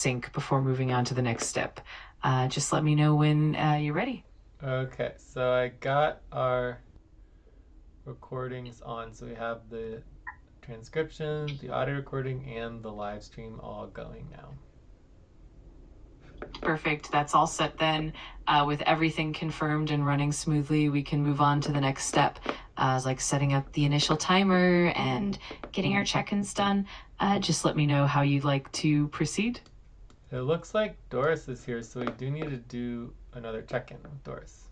sync before moving on to the next step. Just let me know when you're ready. Okay, so I got our recordings on. So we have the transcription, the audio recording, and the live stream all going now. Perfect. That's all set then. With everything confirmed and running smoothly, we can move on to the next step, like setting up the initial timer and getting our check-ins done. Just let me know how you'd like to proceed. It looks like Doris is here, so we do need to do another check-in with Doris.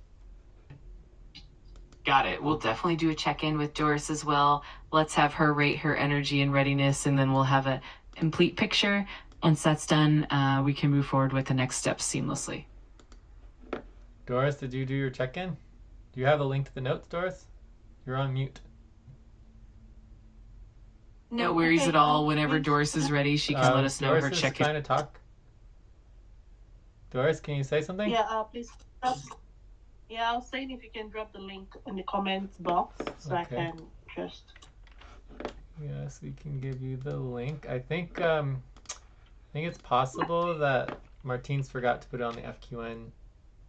Got it. We'll definitely do a check-in with Doris as well. Let's have her rate her energy and readiness, and then we'll have a complete picture. Once that's done, we can move forward with the next steps seamlessly. Doris, did you do your check-in? Do you have a link to the notes, Doris? You're on mute. No worries at all. Whenever Doris is ready, she can let us know Doris her is check-in. trying to talk. Doris, can you say something? Yeah, please. Yeah, I was saying if you can drop the link in the comments box so I can just. Yes, we can give you the link. I think it's possible that Martine's forgot to put it on the FQN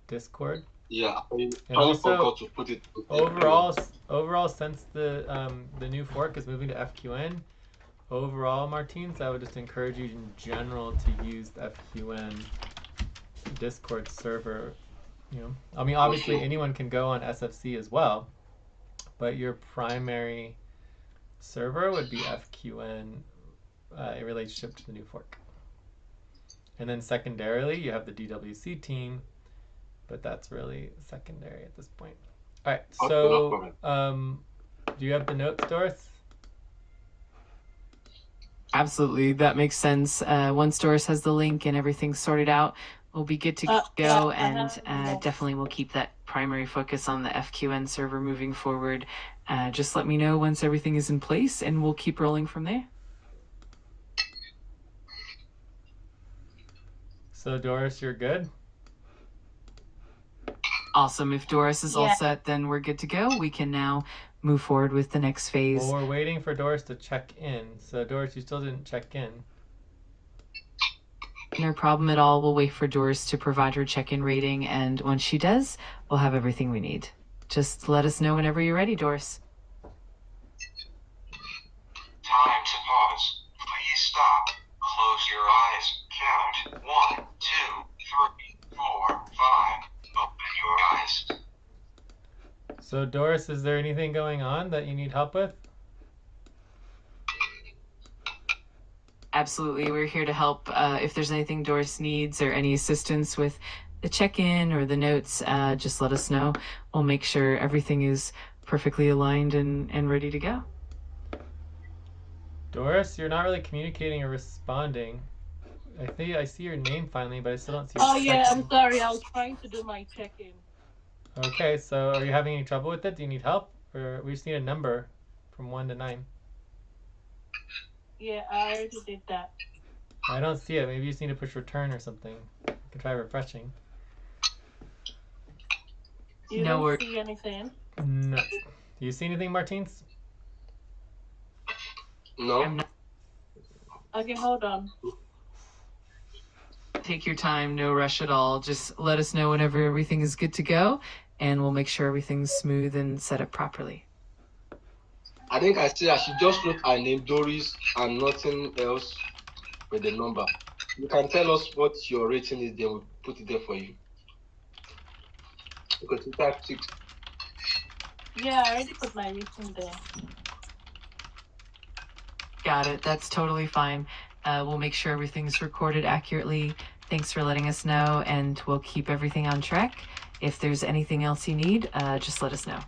Discord. Yeah, and also forgot to put it. Overall, since the new fork is moving to FQN, overall, Martines, I would just encourage you in general to use the FQN Discord server. You know, I mean, obviously anyone can go on SFC as well, but your primary server would be FQN in relationship to the new fork. And then secondarily, you have the DWC team, but that's really secondary at this point. All right, so do you have the notes, Doris? Absolutely, that makes sense. Once Doris has the link and everything's sorted out, we'll be good to go, and definitely we'll keep that primary focus on the FQN server moving forward. Just let me know once everything is in place, and we'll keep rolling from there. So Doris, you're good? Awesome. If Doris is all set, then we're good to go. We can now move forward with the next phase. Well, we're waiting for Doris to check in. So Doris, you still didn't check in. No problem at all. We'll wait for Doris to provide her check-in rating, and once she does, we'll have everything we need. Just let us know whenever you're ready, Doris. Time to pause. Please stop. Close your eyes. Count 1, 2, 3, 4, 5. Open your eyes. So Doris, is there anything going on that you need help with? Absolutely. We're here to help. If there's anything Doris needs or any assistance with the check-in or the notes, just let us know. We'll make sure everything is perfectly aligned and ready to go. Doris, you're not really communicating or responding. I think I see your name finally, but I still don't see your check-in. I'm sorry. I was trying to do my check-in. Okay, so are you having any trouble with it? Do you need help? Or we just need a number from 1 to 9. Yeah, I already did that. I don't see it. Maybe you just need to push return or something. You can try refreshing. You don't see anything? No. Do you see anything, Martins? No. Okay, hold on. Take your time, no rush at all. Just let us know whenever everything is good to go, and we'll make sure everything's smooth and set up properly. I think I should just put our name, Doris, and nothing else with the number. You can tell us what your rating is, then we'll put it there for you. Because you type 6. Yeah, I already put my rating there. Got it. That's totally fine. We'll make sure everything's recorded accurately. Thanks for letting us know, and we'll keep everything on track. If there's anything else you need, just let us know.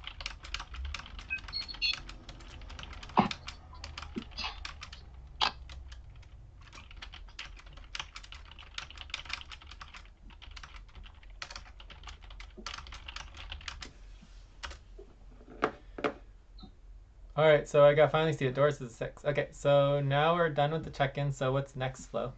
All right, so I got finally see it. Doris is 6. Okay, so now we're done with the check-in. So what's next, Flo?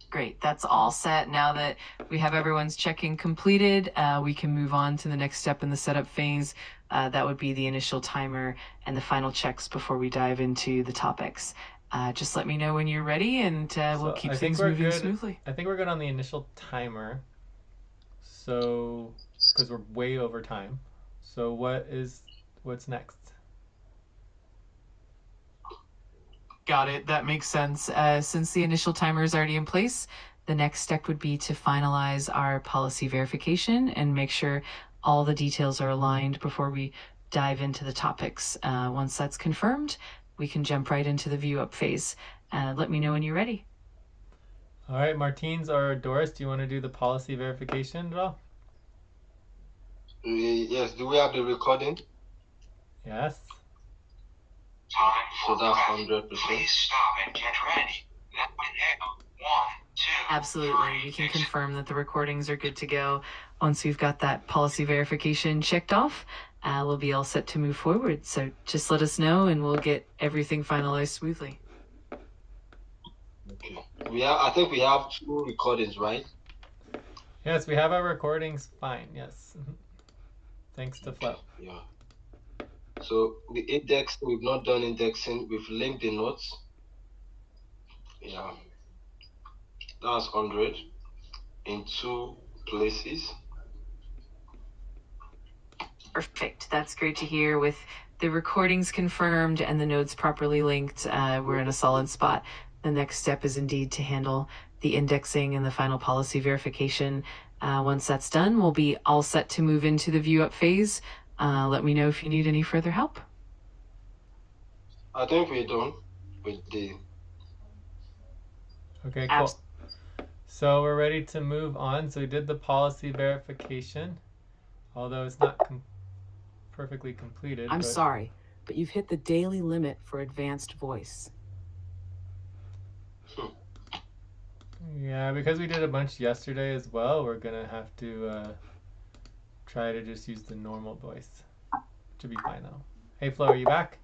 Great, that's all set. Now that we have everyone's check-in completed, we can move on to the next step in the setup phase. That would be the initial timer and the final checks before we dive into the topics. Just let me know when you're ready, and we'll keep things moving smoothly. I think we're good on the initial timer. So, because we're way over time. So what's next? Got it. That makes sense. Since the initial timer is already in place, the next step would be to finalize our policy verification and make sure all the details are aligned before we dive into the topics. Once that's confirmed, we can jump right into the view up phase. Let me know when you're ready. All right, Martins or Doris, do you want to do the policy verification at all? Yes. Do we have the recording? Yes. Time So for that's ready. 100%. Please stop and get ready. Now inhale. 1, 2. Absolutely. We can confirm that the recordings are good to go. Once we've got that policy verification checked off, we'll be all set to move forward. So just let us know and we'll get everything finalized smoothly. Okay. I think we have 2 recordings, right? Yes, we have our recordings fine. Yes. Thanks to Flo. Yeah. So the index, we've not done indexing. We've linked the notes. Yeah. That's 100 in 2 places. Perfect. That's great to hear. With the recordings confirmed and the notes properly linked, we're in a solid spot. The next step is indeed to handle the indexing and the final policy verification. Once that's done, we'll be all set to move into the view up phase. Let me know if you need any further help. I think we're done with the... Okay, cool. So we're ready to move on. So we did the policy verification, although it's not perfectly completed. I'm sorry, but you've hit the daily limit for advanced voice. Yeah, because we did a bunch yesterday as well, we're gonna have to try to just use the normal voice. Should be fine though. Hey Flo, are you back?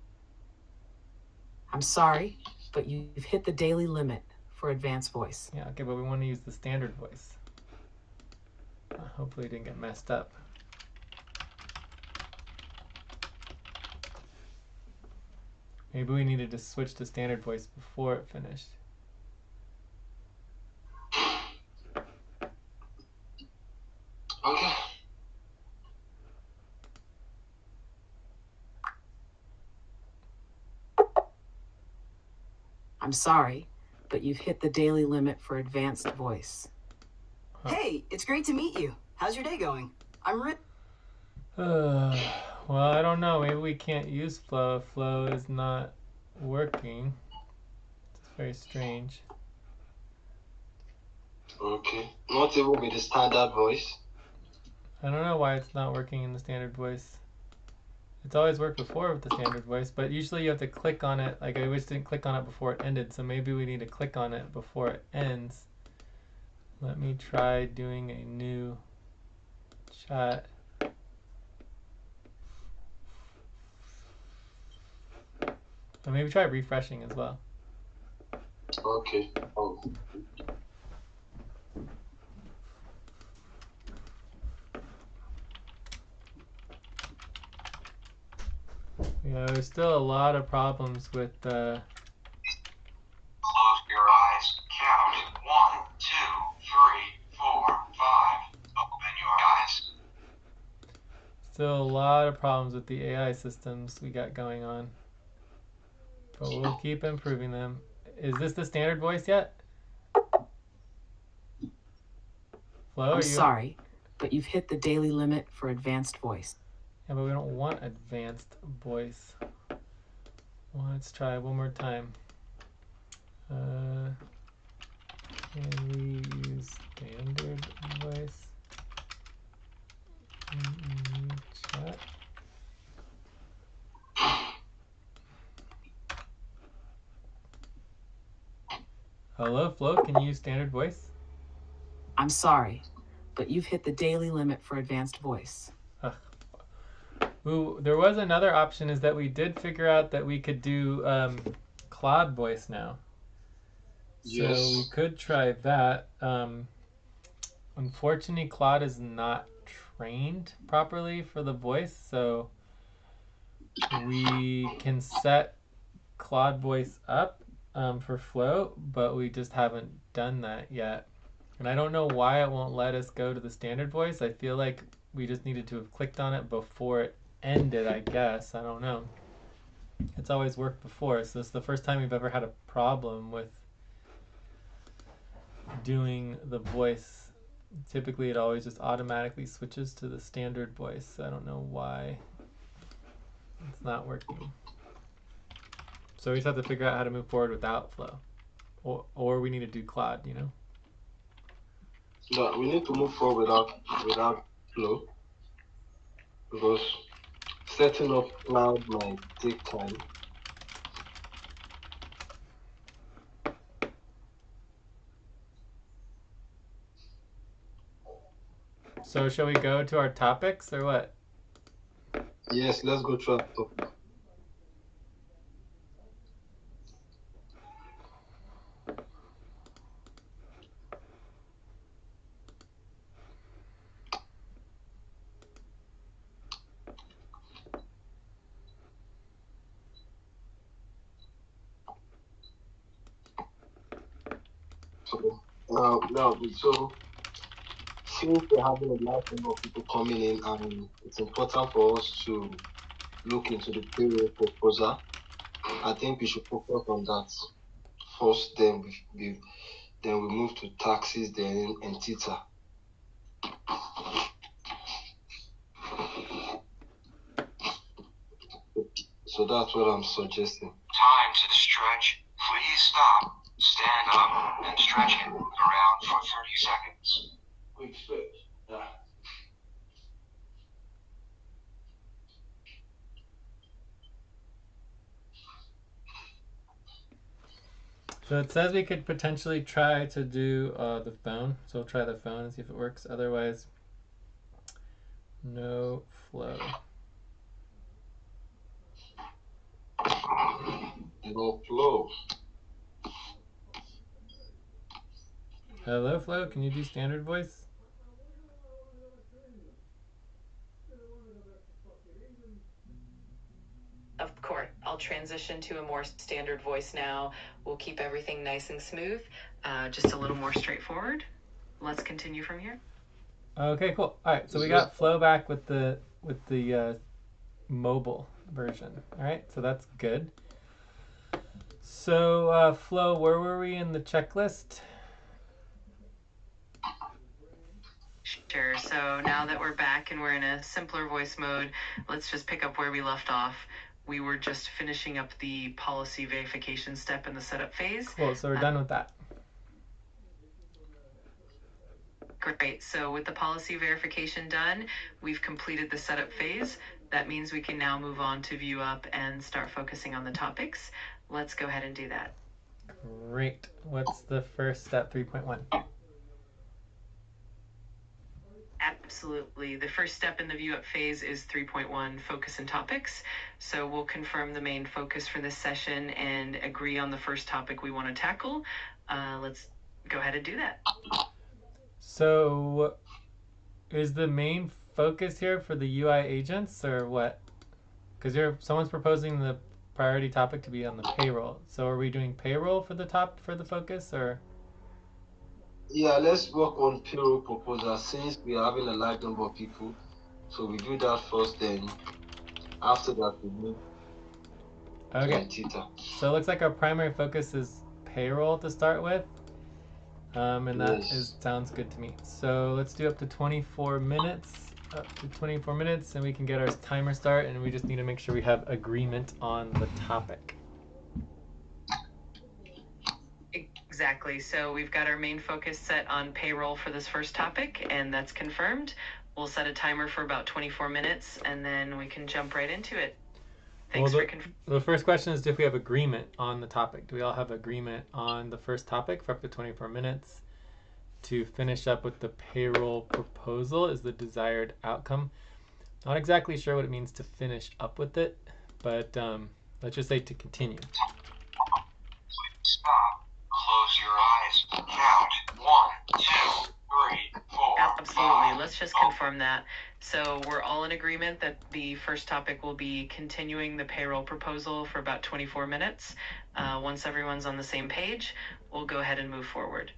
I'm sorry, but you've hit the daily limit for advanced voice. Yeah, okay, but we want to use the standard voice. Hopefully it didn't get messed up. Maybe we needed to switch to standard voice before it finished. Okay. I'm sorry, but you've hit the daily limit for advanced voice. Hey, it's great to meet you. How's your day going? Well, I don't know. Maybe we can't use Flo if Flo is not working. It's very strange. Okay. Not even with the standard voice. I don't know why it's not working in the standard voice. It's always worked before with the standard voice, but usually you have to click on it. Like I just didn't click on it before it ended, so maybe we need to click on it before it ends. Let me try doing a new chat. Or maybe try refreshing as well. Okay. Oh. Yeah, there's still a lot of problems with Close your eyes. Count 1, 2, 3, 4, 5. Open your eyes. still a lot of problems with the AI systems we got going on. But we'll keep improving them. Is this the standard voice yet? Flo, I'm sorry, but you've hit the daily limit for advanced voice. Yeah, but we don't want advanced voice. Well, let's try one more time. Can we use standard voice in chat? Hello, Flo, can you use standard voice? I'm sorry, but you've hit the daily limit for advanced voice. Ooh, there was another option, is that we did figure out that we could do Claude voice now. Yes. So we could try that. Unfortunately, Claude is not trained properly for the voice, so we can set Claude voice up, for flow, but we just haven't done that yet. And I don't know why it won't let us go to the standard voice. I feel like we just needed to have clicked on it before it ended, I guess. I don't know. It's always worked before, so it's the first time we've ever had a problem with doing the voice. Typically it always just automatically switches to the standard voice. I don't know why it's not working. So we just have to figure out how to move forward without flow. Or we need to do Claude, you know? No, we need to move forward without flow, because setting up cloud might take time. So shall we go to our topics or what? Yes, let's go to our topic. So since we're having a large number of people coming in, and it's important for us to look into the payroll proposal, I think we should focus on that first. Then we move to taxes, then Entita. So that's what I'm suggesting. Time to stretch. Please stop, stand up, and stretch it around for 30 seconds. Quick stretch. Yeah. So it says we could potentially try to do the phone. So we'll try the phone and see if it works. Otherwise, no flow. No flow. Hello, Flo. Can you do standard voice? Of course, I'll transition to a more standard voice now. We'll keep everything nice and smooth, just a little more straightforward. Let's continue from here. Okay, cool. All right, so we got flow back with the mobile version. All right, so that's good. So Flo, where were we in the checklist? Sure. So now that we're back and we're in a simpler voice mode, let's just pick up where we left off. We were just finishing up the policy verification step in the setup phase. Cool, so we're done with that. Great. So with the policy verification done, we've completed the setup phase. That means we can now move on to view up and start focusing on the topics. Let's go ahead and do that. Great. What's the first step, 3.1? Absolutely. The first step in the view up phase is 3.1, focus and topics. So we'll confirm the main focus for this session and agree on the first topic we want to tackle. Let's go ahead and do that. So is the main focus here for the UI agents or what? Because someone's proposing the priority topic to be on the payroll. So are we doing payroll for the focus or? Yeah, let's work on payroll proposal since we are having a large number of people. So we do that first, then after that we move to Entita. So it looks like our primary focus is payroll to start with. And that sounds good to me. So let's do up to 24 minutes. Up to 24 minutes, and we can get our timer start, and we just need to make sure we have agreement on the topic. Exactly. So we've got our main focus set on payroll for this first topic, and that's confirmed. We'll set a timer for about 24 minutes, and then we can jump right into it. Thanks for confirming. The first question is if we have agreement on the topic. Do we all have agreement on the first topic for up to 24 minutes? To finish up with the payroll proposal is the desired outcome. Not exactly sure what it means to finish up with it, but let's just say to continue. Stop. Close your eyes. Count. 1, 2, 3, 4. Absolutely. Let's just confirm that. So we're all in agreement that the first topic will be continuing the payroll proposal for about 24 minutes. Once everyone's on the same page, we'll go ahead and move forward.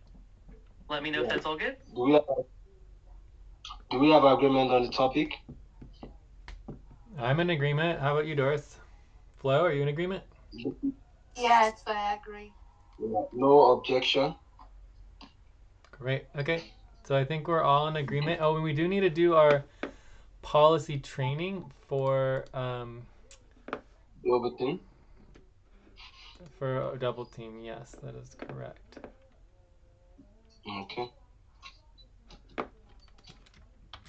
Let me know if that's all good. Do we have agreement on the topic? I'm in agreement. How about you, Doris? Flo, are you in agreement? Yes, I agree. No objection. Great. Okay. So I think we're all in agreement. Oh, and we do need to do our policy training for Double team. for a double team. Yes, that is correct. Okay.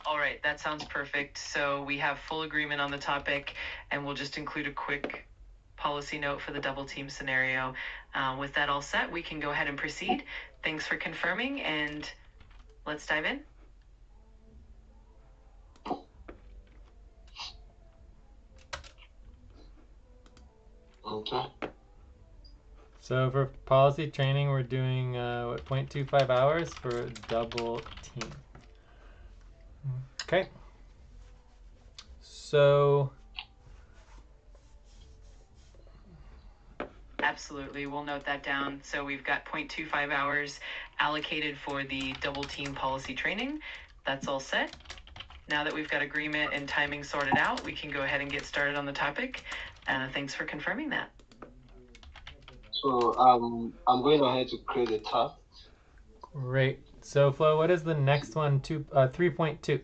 All right, that sounds perfect. So we have full agreement on the topic, and we'll just include a quick policy note for the double team scenario. With that all set, we can go ahead and proceed. Thanks for confirming, and let's dive in. Okay. So for policy training, we're doing 0.25 hours for a double team. Okay. So absolutely, we'll note that down. So we've got 0.25 hours allocated for the double team policy training. That's all set. Now that we've got agreement and timing sorted out, we can go ahead and get started on the topic. Thanks for confirming that. So I'm going ahead to create a tab. great. So Flo, what is the next one? 3.2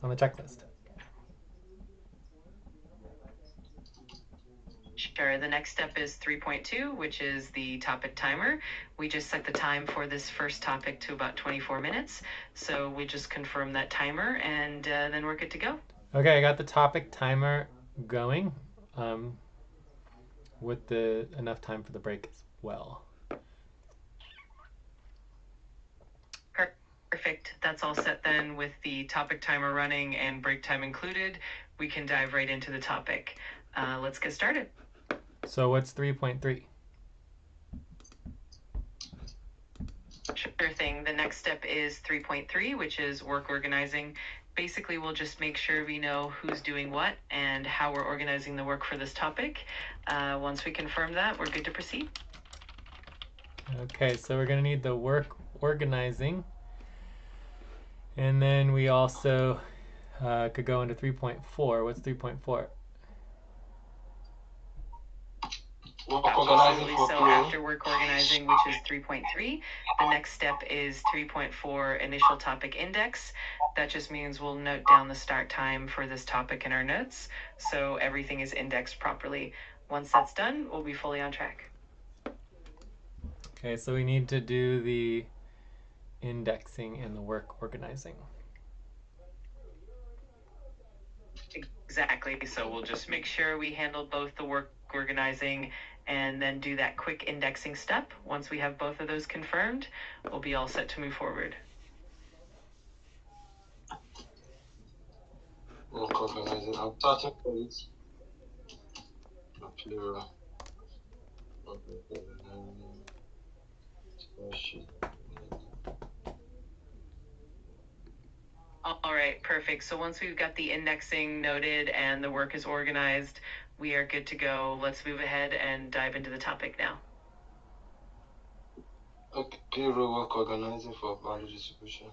on the checklist. Sure. The next step is 3.2, which is the topic timer. We just set the time for this first topic to about 24 minutes. So we just confirm that timer, and then we're good to go. Okay, I got the topic timer going with enough time for the break as well. Perfect. That's all set then with the topic timer running and break time included. We can dive right into the topic. Let's get started. So what's 3.3? Sure thing. The next step is 3.3, which is work organizing. Basically, we'll just make sure we know who's doing what and how we're organizing the work for this topic. Once we confirm that, we're good to proceed. Okay, so we're going to need the work organizing. And then we also could go into 3.4. What's 3.4? Absolutely. So after work organizing, which is 3.3, the next step is 3.4 initial topic index. That just means we'll note down the start time for this topic in our notes, so everything is indexed properly. Once that's done, we'll be fully on track. Okay, so we need to do the indexing and the work organizing. Exactly. So we'll just make sure we handle both the work organizing and then do that quick indexing step. Once we have both of those confirmed, we'll be all set to move forward. Work organizing. I'm starting for this. All right, perfect. So once we've got the indexing noted and the work is organized, we are good to go. Let's move ahead and dive into the topic now. Okay, payroll work organizing for value distribution.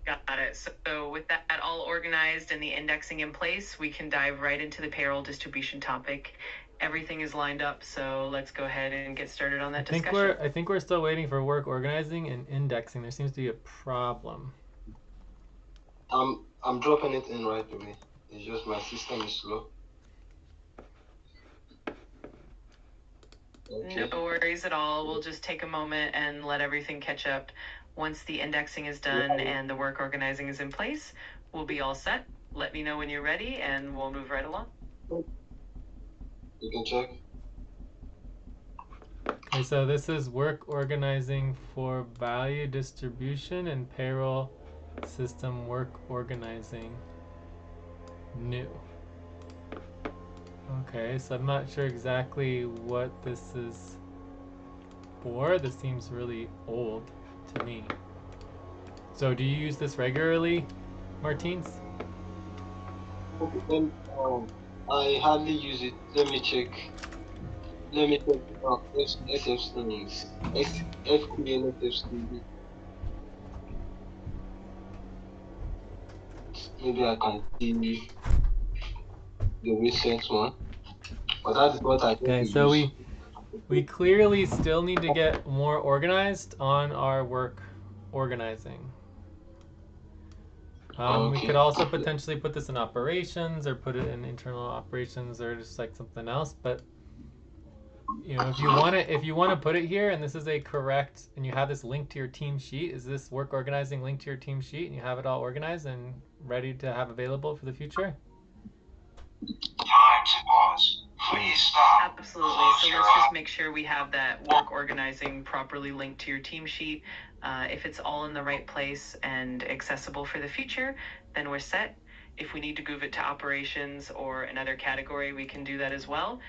Got it. So with that all organized and the indexing in place, we can dive right into the payroll distribution topic. Everything is lined up, so let's go ahead and get started on that discussion. I think we're still waiting for work organizing and indexing. There seems to be a problem. I'm dropping it in right away. It's just my system is slow. Okay. No worries at all. We'll just take a moment and let everything catch up. Once the indexing is done and the work organizing is in place, we'll be all set. Let me know when you're ready and we'll move right along. You can check. Okay, so this is work organizing for value distribution and payroll system work organizing new. Okay, so I'm not sure exactly what this is for. This seems really old to me. So do you use this regularly, Martins? Okay, then, I hardly use it. Let me check. SF strings. FQA and SF strings. Maybe I can see the recent one. But that is what I think Okay, we so use. we clearly still need to get more organized on our work organizing. We could also potentially put this in operations or put it in internal operations or just like something else. But you know, if you want to put it here, and this is a correct, and you have this link to your team sheet, is this work organizing linked to your team sheet, and you have it all organized and ready to have available for the future? Time to pause. Please stop. Absolutely. Close So your let's eyes. just make sure we have that work organizing properly linked to your team sheet. If it's all in the right place and accessible for the future, then we're set. If we need to move it to operations or another category, we can do that as well.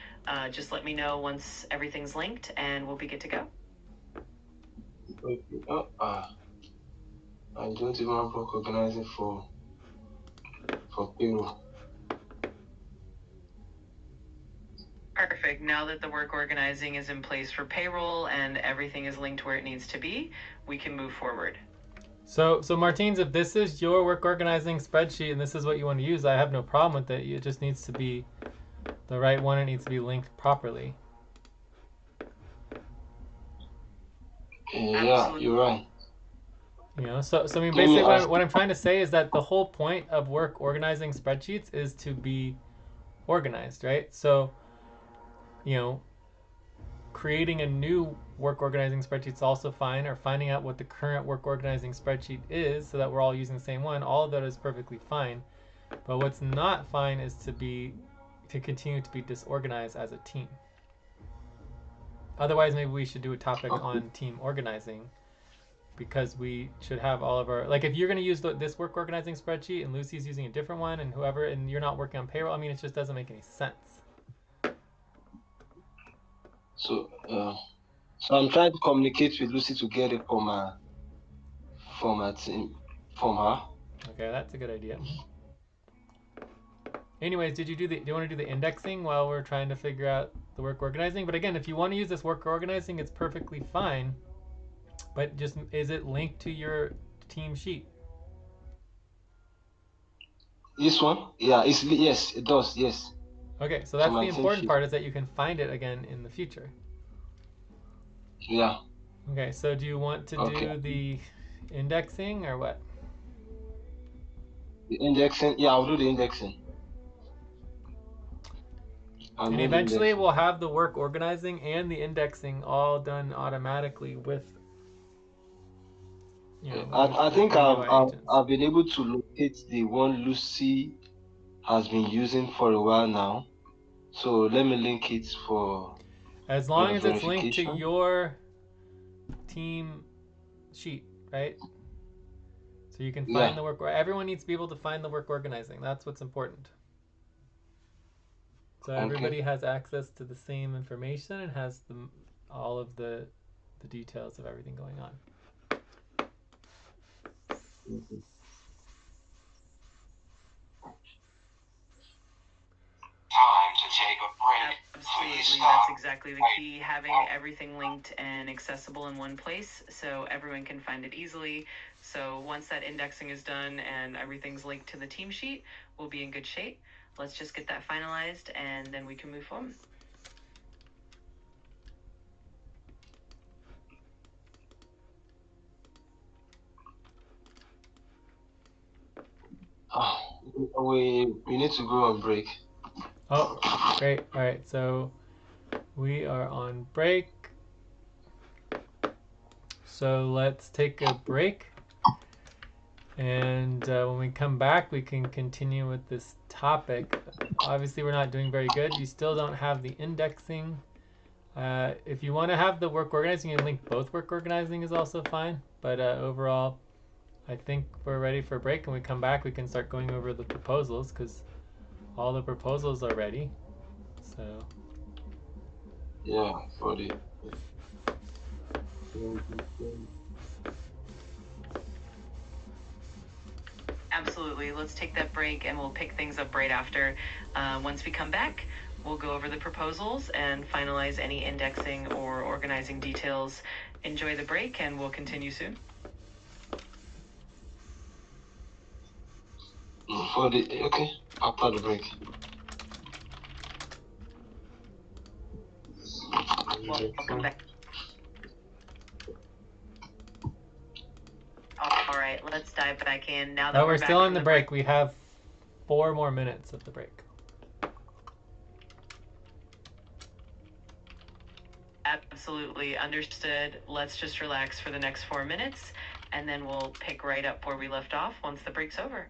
Just let me know once everything's linked and we'll be good to go. Okay. I don't even have work organizing for payroll. Perfect. Now that the work organizing is in place for payroll and everything is linked where it needs to be, we can move forward. So Martins, if this is your work organizing spreadsheet and this is what you want to use, I have no problem with it. It just needs to be the right one. It needs to be linked properly. Yeah, you're right. You know, so I mean, basically what I'm trying to say is that the whole point of work organizing spreadsheets is to be organized, right? So, you know, creating a new work organizing spreadsheet is also fine, or finding out what the current work organizing spreadsheet is so that we're all using the same one. All of that is perfectly fine. But what's not fine is to continue to be disorganized as a team. Otherwise, maybe we should do a topic on team organizing, because we should have all of our, like, if you're going to use this work organizing spreadsheet and Lucy's using a different one and whoever, and you're not working on payroll, I mean, it just doesn't make any sense. So I'm trying to communicate with Lucy to get it from her team, from her. Okay, that's a good idea. Anyways, do you want to do the indexing while we're trying to figure out the work organizing? But again, if you want to use this work organizing, it's perfectly fine. But just, is it linked to your team sheet? This one? Yeah, yes, it does, yes. Okay, so that's the important part, is that you can find it again in the future. Yeah. Okay, so do you want to do the indexing or what? The indexing? Yeah, I'll do the indexing. And eventually we'll have the work organizing and the indexing all done automatically with, you know, I think I've been able to locate the one Lucy has been using for a while now. So let me link it for, as long as it's linked to your team sheet, right? So you can find the work. Everyone needs to be able to find the work organizing. That's what's important. So everybody has access to the same information and has all of the details of everything going on. Time to take a break. Absolutely, that's exactly the key, having everything linked and accessible in one place so everyone can find it easily. So once that indexing is done and everything's linked to the team sheet, we'll be in good shape. Let's just get that finalized and then we can move forward. We need to go on break. Oh, great. All right, so we are on break. So let's take a break. And when we come back, we can continue with this topic. Obviously, we're not doing very good. You still don't have the indexing. If you want to have the work organizing, you can link both work organizing is also fine. But overall, I think we're ready for a break. And when we come back, we can start going over the proposals, because all the proposals are ready. So. Yeah, for the. Absolutely. Let's take that break and we'll pick things up right after. Once we come back, we'll go over the proposals and finalize any indexing or organizing details. Enjoy the break and we'll continue soon. Okay, after the break. Welcome back. All right, let's dive back in now that we're still in the break. We have 4 more minutes of the break. Absolutely understood. Let's just relax for the next 4 minutes, and then we'll pick right up where we left off once the break's over.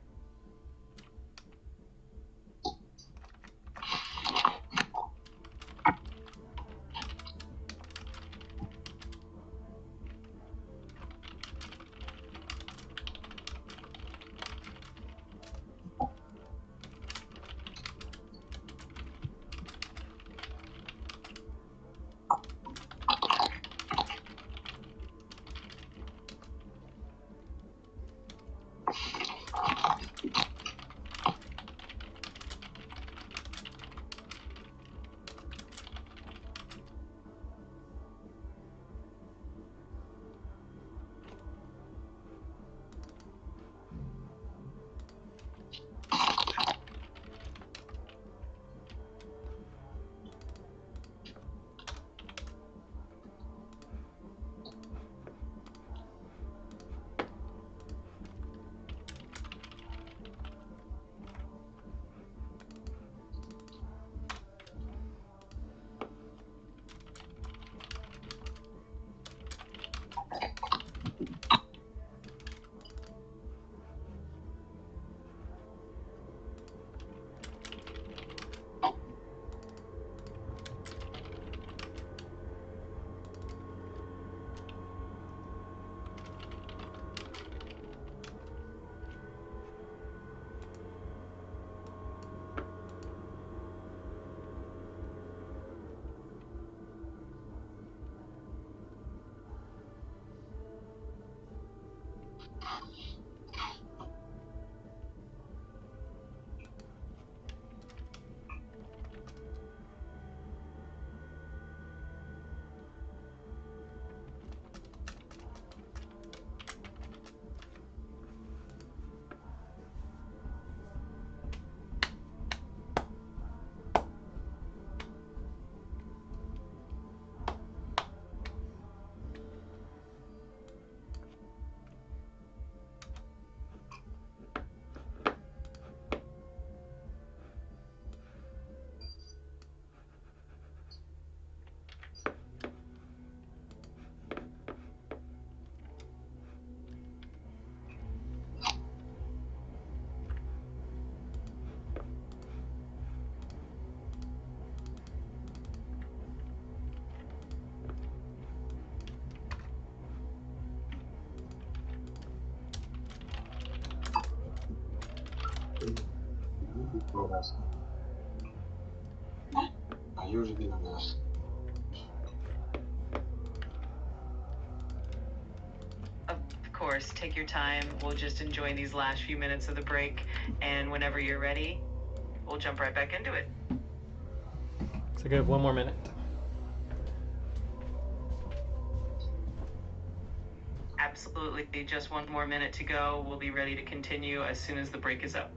Are you reading this? Of course, take your time. We'll just enjoy these last few minutes of the break, and whenever you're ready, we'll jump right back into it. So we have 1 more minute. Absolutely, just 1 more minute to go. We'll be ready to continue as soon as the break is up.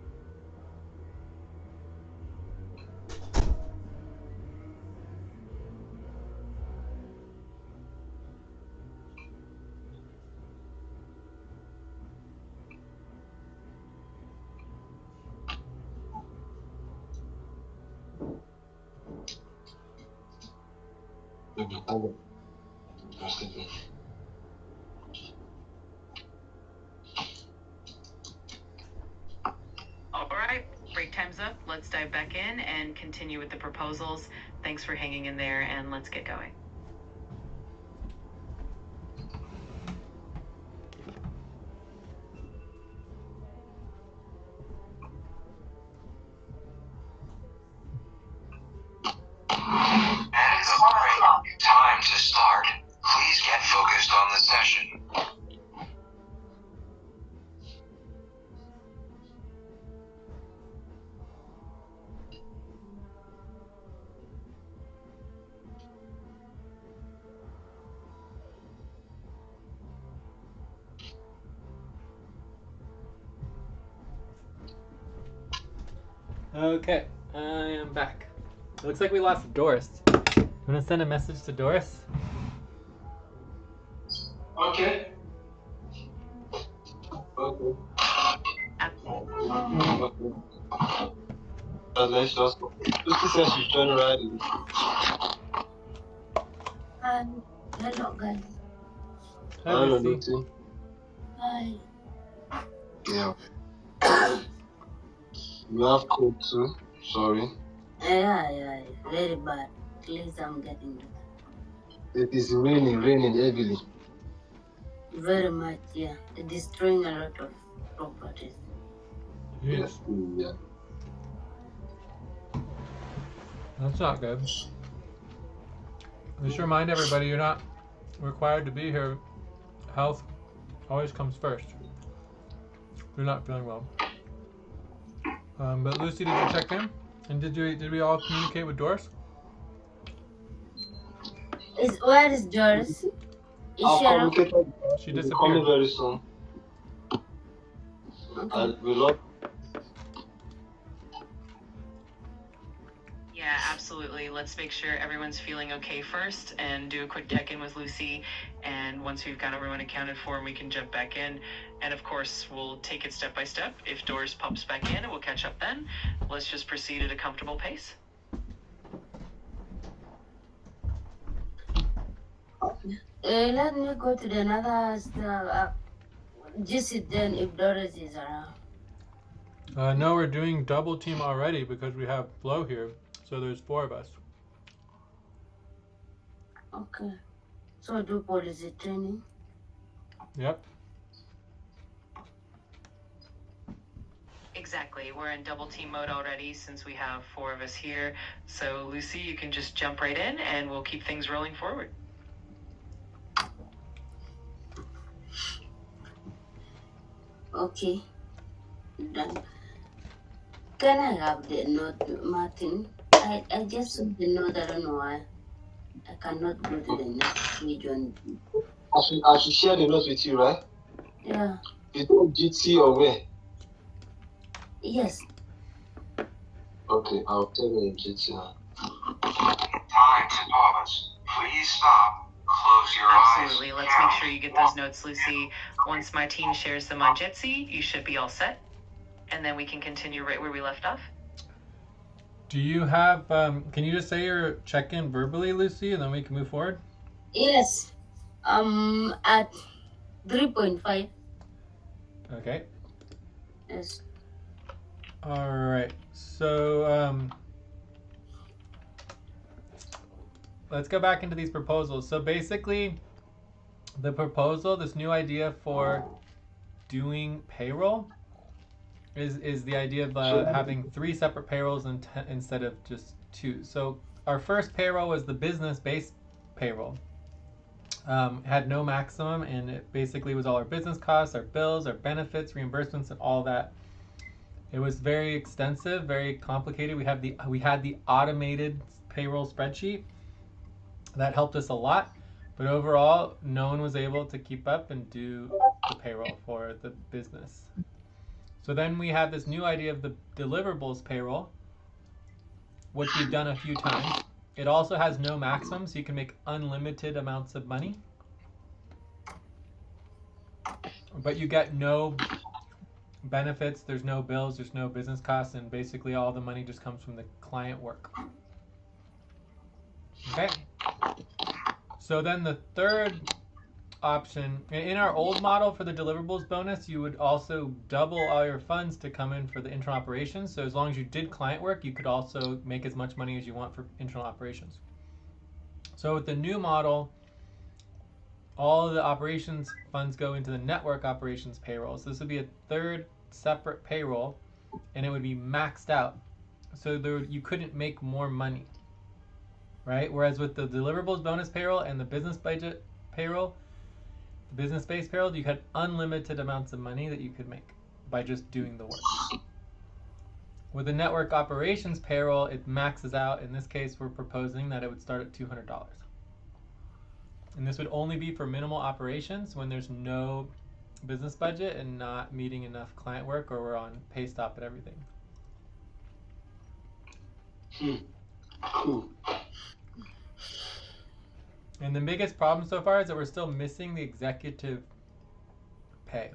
All right, break time's up. Let's dive back in and continue with the proposals. Thanks for hanging in there, and let's get going. And the break. Time to start. Please get focused on the session. Okay, I am back. It looks like we lost Doris. You want to send a message to Doris? Okay. Okay. Okay. Let's just. Lucy says she's joining right. Hello, guys. Hi, Lucy. Hi. Yeah. You have cold too. Sorry. Yeah, very bad. Please, I'm getting it. It is raining heavily. Very much, yeah. It's destroying a lot of properties. Yes. Yeah. That's not good. Just remind everybody you're not required to be here. Health always comes first. You're not feeling well. But Lucy, did you check in? And did we all communicate with Doris? Where is Doris? I'll communicate. She We'll be coming disappeared. very soon. Okay. We love. Yeah, absolutely. Let's make sure everyone's feeling okay first and do a quick check-in with Lucy. And once we've got everyone accounted for, we can jump back in. And of course, we'll take it step by step. If Doris pops back in, we'll catch up then. Let's just proceed at a comfortable pace. Let me go to the another stuff. Just sit then if Doris is around. No, we're doing double team already because we have Flo here. So there's 4 of us. Okay. So do policy training. Yep. Exactly. We're in double team mode already since we have 4 of us here. So Lucy, you can just jump right in and we'll keep things rolling forward. Okay. Done. Can I have the note, Martin? I just saw the note. I don't know why. I cannot go to the next region. I should share the notes with you, right? Yeah. Is it GT or where? Yes. Okay, I'll tell you GT now. Time to pause. Please stop. Close your eyes. Absolutely. Let's make sure you get those notes, Lucy. Once my team shares them on Jitsi, you should be all set. And then we can continue right where we left off. Do you have, can you just say your check-in verbally, Lucy, and then we can move forward? Yes. At 3.5. Okay. Yes. All right. So, let's go back into these proposals. So basically, the proposal, this new idea for doing payroll, is the idea of having 3 separate payrolls instead of just 2. So our first payroll was the business-based payroll. Had no maximum, and it basically was all our business costs, our bills, our benefits, reimbursements, and all that. It was very extensive, very complicated. We had the automated payroll spreadsheet that helped us a lot, but overall, no one was able to keep up and do the payroll for the business. So then we have this new idea of the deliverables payroll, which we've done a few times. It also has no maximum, so you can make unlimited amounts of money. But you get no benefits, there's no bills, there's no business costs, and basically all the money just comes from the client work. Okay? So then the third option, in our old model for the deliverables bonus, you would also double all your funds to come in for the internal operations. So as long as you did client work, you could also make as much money as you want for internal operations. So with the new model, all of the operations funds go into the network operations payroll. So this would be a third separate payroll, and it would be maxed out. So you couldn't make more money, right? Whereas with the deliverables bonus payroll and the business budget payroll, business-based payroll, you had unlimited amounts of money that you could make by just doing the work. With the network operations payroll, it maxes out. In this case, we're proposing that it would start at $200. And this would only be for minimal operations when there's no business budget and not meeting enough client work, or we're on pay stop and everything. Cool. And the biggest problem so far is that we're still missing the executive pay.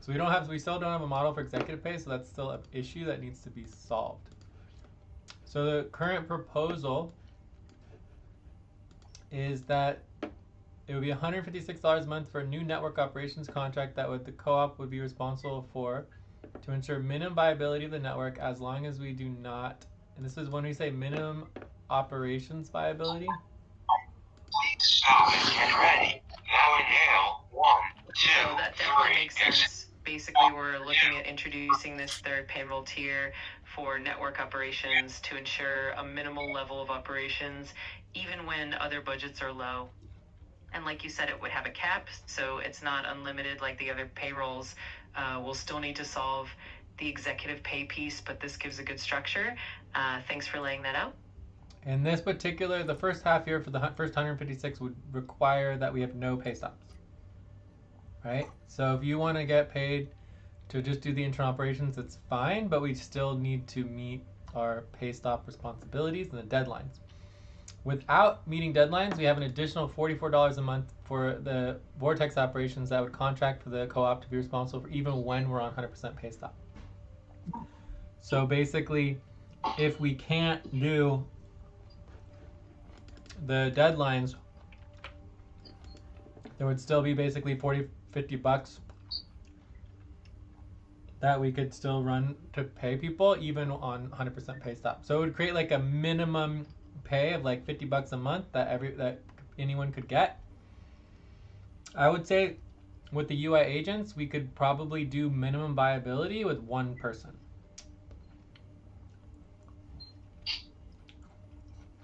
So we still don't have a model for executive pay, so that's still an issue that needs to be solved. So the current proposal is that it would be $156 a month for a new network operations contract that the co-op would be responsible for to ensure minimum viability of the network as long as we do not, and this is when we say minimum operations viability. Please stop and get ready. Now inhale. 1, 2, So that definitely 3. makes sense. Basically, we're looking at introducing this third payroll tier for network operations to ensure a minimal level of operations, even when other budgets are low. And like you said, it would have a cap, so it's not unlimited like the other payrolls. We'll still need to solve the executive pay piece, but this gives a good structure. Thanks for laying that out. In this particular, the first half year for the first 156 would require that we have no pay stops. Right? So if you want to get paid to just do the internal operations, it's fine, but we still need to meet our pay stop responsibilities and the deadlines. Without meeting deadlines, we have an additional $44 a month for the Vortex operations that would contract for the co-op to be responsible for even when we're on 100% pay stop. So basically, if we can't do the deadlines, there would still be basically $50 that we could still run to pay people even on 100% pay stop. So it would create like a minimum pay of like $50 a month that anyone could get. I would say with the UI agents, we could probably do minimum viability with one person.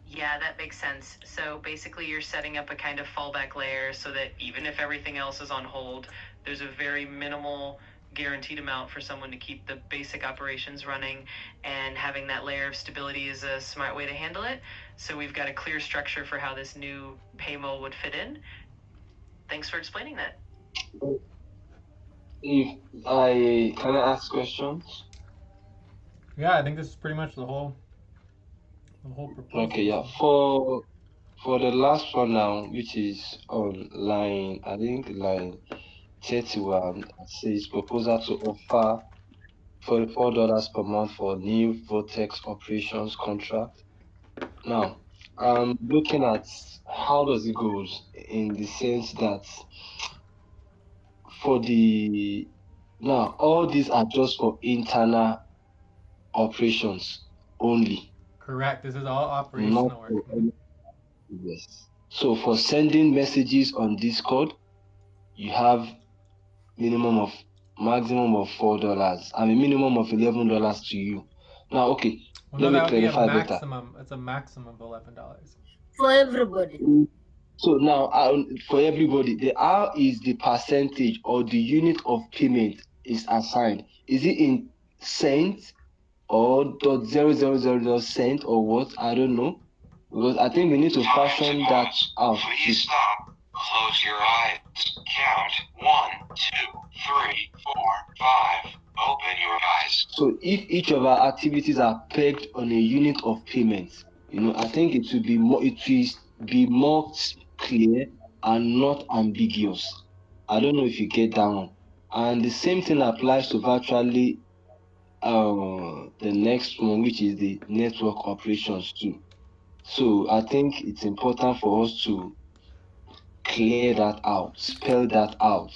Yeah, that makes sense. So basically you're setting up a kind of fallback layer so that even if everything else is on hold, there's a very minimal guaranteed amount for someone to keep the basic operations running, and having that layer of stability is a smart way to handle it. So we've got a clear structure for how this new payroll would fit in. Thanks for explaining that. Can I ask questions? Yeah, I think this is pretty much the whole proposal. Okay, yeah. For the last one now, which is on line, I think line 31, it says proposal to offer $44 per month for new Vortex operations contract. Now, I'm looking at how does it go in the sense that now all these are just for internal operations only. Correct. This is all operational work. Yes. So for sending messages on Discord, you have maximum of $4. I mean minimum of $11 to you. Now, okay, Well, let me clarify better. It's a maximum of $11 for everybody. So now, for everybody, the R is the percentage or the unit of payment is assigned. Is it in cents or .000 cent or what? I don't know, because I think we need to fashion that out. Please stop. Close your eyes. Count 1, 2, 3, 4, 5. Open your eyes. So if each of our activities are pegged on a unit of payment, I think it will be more clear and not ambiguous. I don't know if you get that one. And the same thing applies to virtually the next one, which is the network operations too. So I think it's important for us to clear that out, spell that out.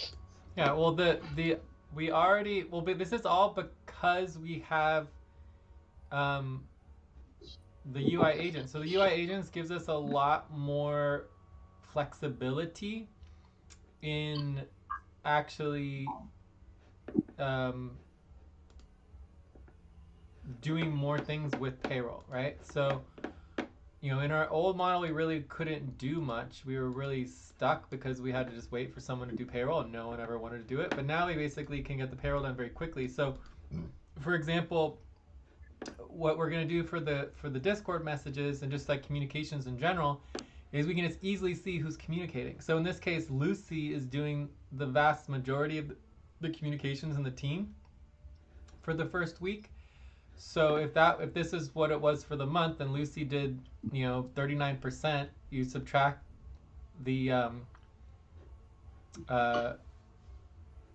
Yeah, well, but this is all because we have the UI agent. So the UI agents gives us a lot more flexibility in actually doing more things with payroll, right? So, in our old model, we really couldn't do much. We were really stuck because we had to just wait for someone to do payroll and no one ever wanted to do it. But now we basically can get the payroll done very quickly. So, for example, what we're going to do for the Discord messages and just like communications in general is we can just easily see who's communicating. So in this case, Lucy is doing the vast majority of the communications in the team for the first week. So if this is what it was for the month, and Lucy did 39%, you subtract the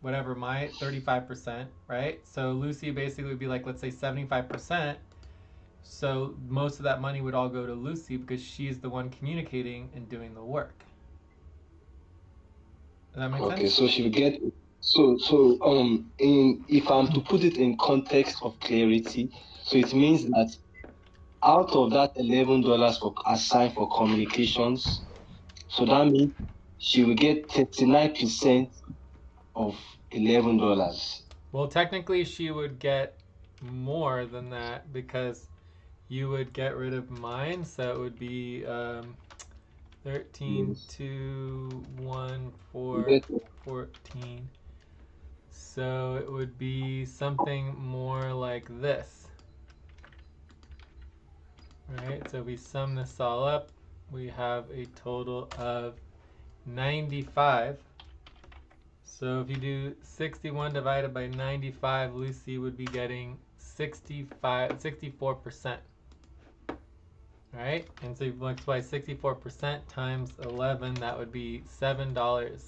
whatever, my 35%, right? So Lucy basically would be like, let's say 75%. So most of that money would all go to Lucy because she's the one communicating and doing the work. Does that make sense? Okay, so she will get if I'm to put it in context of clarity, so it means that out of that $11 assigned for communications, so that means she will get 39% of $11. Well, technically she would get more than that because you would get rid of mine, so it would be 13, Yes. 2, 1, 4, 14. So it would be something more like this. Right, so we sum this all up, we have a total of 95. So if you do 61 divided by 95, Lucy would be getting 64%. Right? And so you multiply 64% times 11, that would be $7.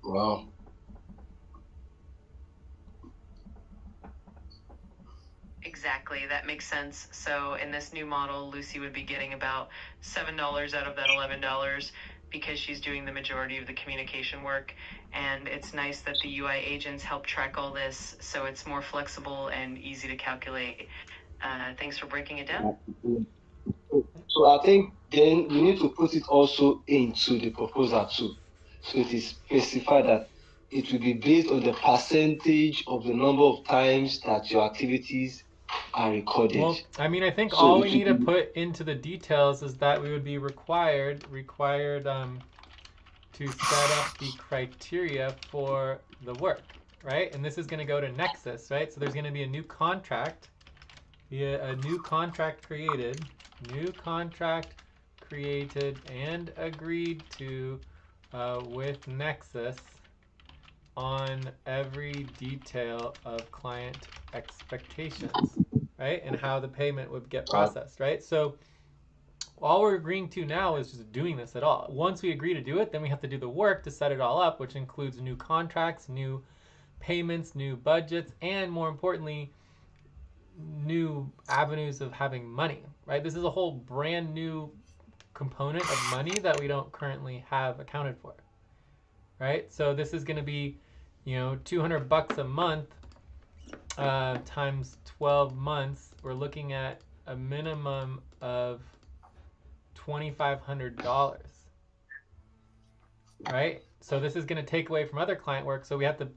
Wow. Exactly, that makes sense. So in this new model, Lucy would be getting about $7 out of that $11 because she's doing the majority of the communication work. And it's nice that the UI agents help track all this so it's more flexible and easy to calculate. Thanks for breaking it down. So I think then we need to put it also into the proposal too. So it is specified that it will be based on the percentage of the number of times that your activities are recorded. Well, I mean, I think So all it we will need to be- put into the details is that we would be required to set up the criteria for the work, right? And this is going to go to Nexus, right? So there's going to be a new contract, a new contract created and agreed to with Nexus on every detail of client expectations, right? And how the payment would get processed, right? So all we're agreeing to now is just doing this at all. Once we agree to do it, then we have to do the work to set it all up, which includes new contracts, new payments, new budgets, and more importantly, new avenues of having money, right? This is a whole brand new component of money that we don't currently have accounted for, right? So this is going to be, $200 a month times 12 months. We're looking at a minimum of $2,500, right? So this is going to take away from other client work. So we have to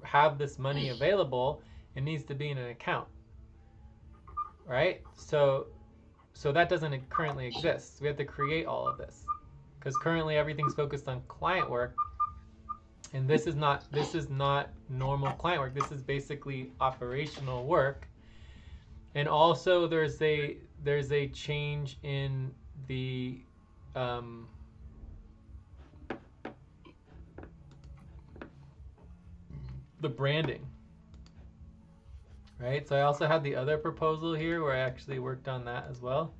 have this money available. It needs to be in an account, right? So that doesn't currently exist. So we have to create all of this because currently everything's focused on client work, and this is not normal client work. This is basically operational work. And also there's a change in the branding, right? So I also had the other proposal here where I actually worked on that as well.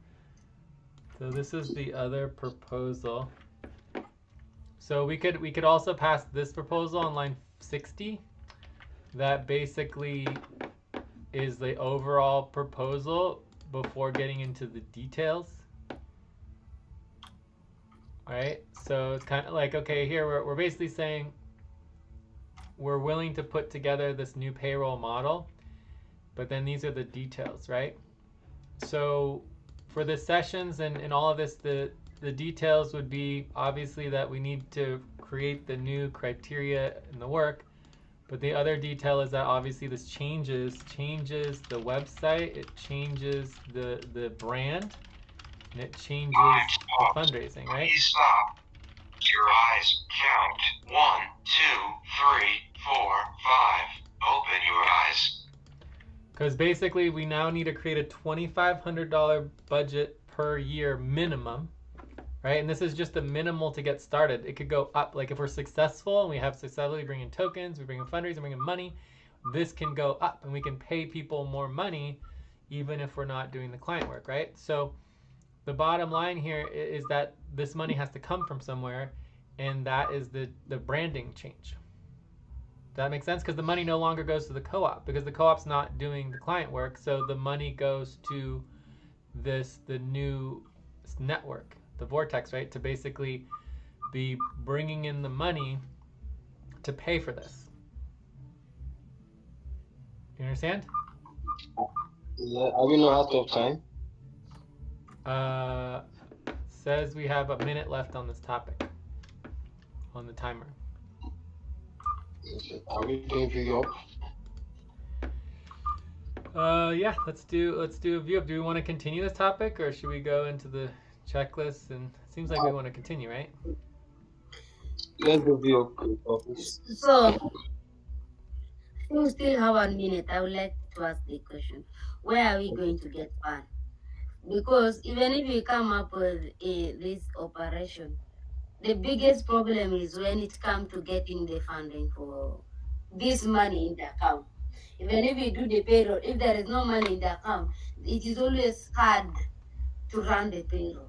So this is the other proposal. So we could also pass this proposal on line 60. That basically is the overall proposal before getting into the details. Right? So it's kind of like, okay, here we're basically saying we're willing to put together this new payroll model, but then these are the details, right? So for the sessions and all of this, the details would be obviously that we need to create the new criteria in the work, but the other detail is that obviously this changes the website, it changes the brand, and it changes the fundraising, right? Please stop. Your eyes count. 1, 2, 3, 4, 5. Open your eyes. Because basically we now need to create a $2,500 budget per year minimum, right? And this is just the minimal to get started. It could go up, like if we're successful and we have successfully bring in tokens, we bring in fundraising, bring in money, this can go up and we can pay people more money even if we're not doing the client work, right? So the bottom line here is that this money has to come from somewhere, and that is the branding change. Does that make sense? Because the money no longer goes to the co-op because the co-op's not doing the client work, so the money goes to the new network, the Vortex, right? To basically be bringing in the money to pay for this. You understand? Yeah, are we not out of time? Says we have a minute left on this topic, on the timer. Are we doing view up? Yeah, let's do a view up. Do we want to continue this topic, or should we go into the checklist? And it seems like we want to continue, right? Let's do view up. So, we still have 1 minute. I would like to ask the question: where are we going to get fund? Because even if we come up with this operation, the biggest problem is when it comes to getting the funding for this money in the account. Even if we do the payroll, if there is no money in the account, it is always hard to run the payroll.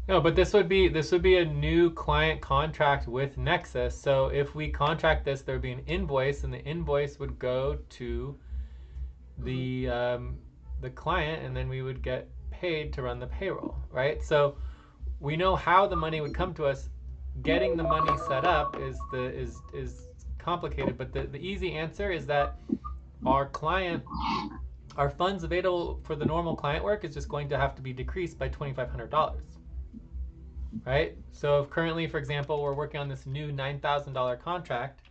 No, but this would be a new client contract with Nexus. So if we contract this, there would be an invoice, and the invoice would go to the client, and then we would get paid to run the payroll, right? So we know how the money would come to us. Getting the money set up is complicated, but the easy answer is that our funds available for the normal client work is just going to have to be decreased by $2,500, right? So if currently, for example, we're working on this new $9,000 contract,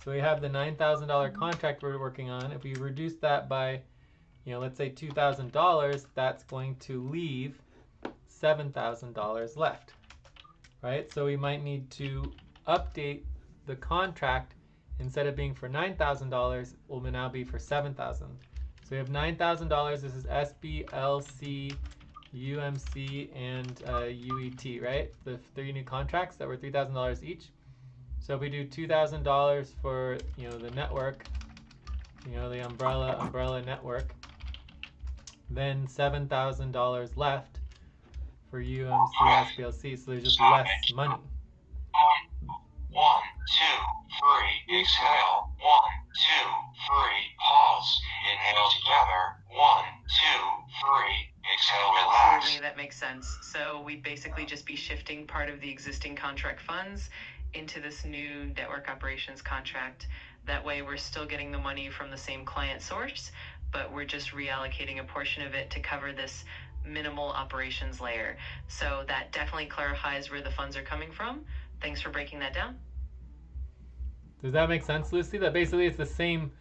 so we have the $9,000 contract we're working on. If we reduce that by, let's say $2,000, that's going to leave $7,000 left, right? So we might need to update the contract. Instead of being for $9,000, will now be for $7,000. So we have $9,000. This is SBLC, UMC, and UET, right? The 3 new contracts that were $3,000 each. So if we do $2,000 for the network, the umbrella network, then $7,000 left for UMC, SBLC. So there's just less money. 1, 2, 3, exhale. 1, 2, 3, pause. Inhale together. 1, 2, 3, exhale, relax. Absolutely, that makes sense. So we'd basically just be shifting part of the existing contract funds into this new network operations contract. That way we're still getting the money from the same client source, but we're just reallocating a portion of it to cover this minimal operations layer. So that definitely clarifies where the funds are coming from. Thanks for breaking that down. Does that make sense, Lucy? That basically it's the same.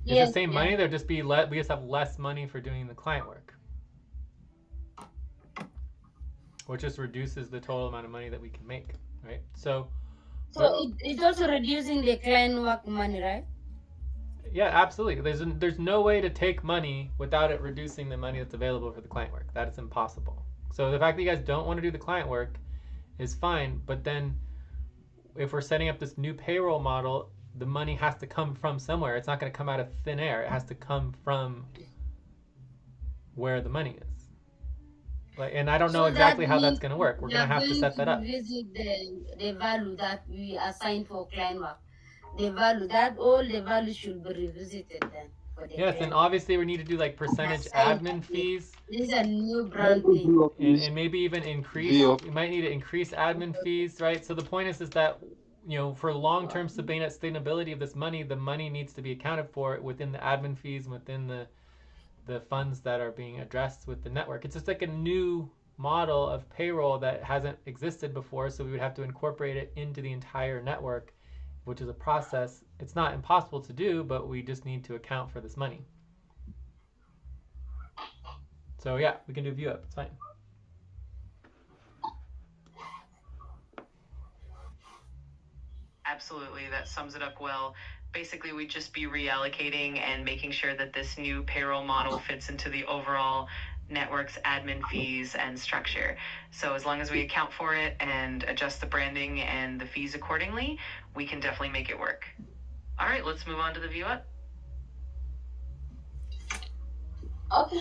It's the same money. There just we just have less money for doing the client work, which just reduces the total amount of money that we can make, right? So it's also reducing the client work money, right? Yeah, absolutely. There's no way to take money without it reducing the money that's available for the client work. That is impossible. So the fact that you guys don't want to do the client work is fine, but then if we're setting up this new payroll model, the money has to come from somewhere. It's not going to come out of thin air. It has to come from where the money is. And I don't know exactly how that's going to work. We're going to have to set that up. Revisit the value that we assign for client work. The value that all the values should be revisited then. Yes, and obviously we need to do like percentage admin fees. This is a new brand thing. And maybe even increase. We might need to increase admin fees, right? So the point is that for long-term sustainability of this money, the money needs to be accounted for within the admin fees, within the funds that are being addressed with the network. It's just like a new model of payroll that hasn't existed before, so we would have to incorporate it into the entire network, which is a process. It's not impossible to do, but we just need to account for this money. So yeah, we can do view up. It's fine. Absolutely, that sums it up well. Basically, we'd just be reallocating and making sure that this new payroll model fits into the overall network's admin fees and structure. So as long as we account for it and adjust the branding and the fees accordingly, we can definitely make it work. All right, let's move on to the view up. Okay.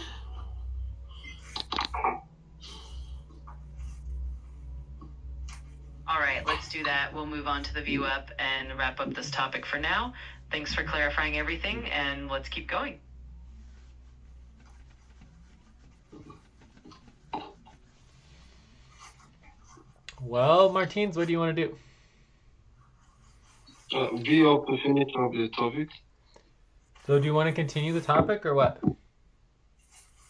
All right, let's do that. We'll move on to the view up and wrap up this topic for now. Thanks for clarifying everything, and let's keep going. Well, Martins, what do you want to do? View up to finish up the topic. So do you want to continue the topic or what?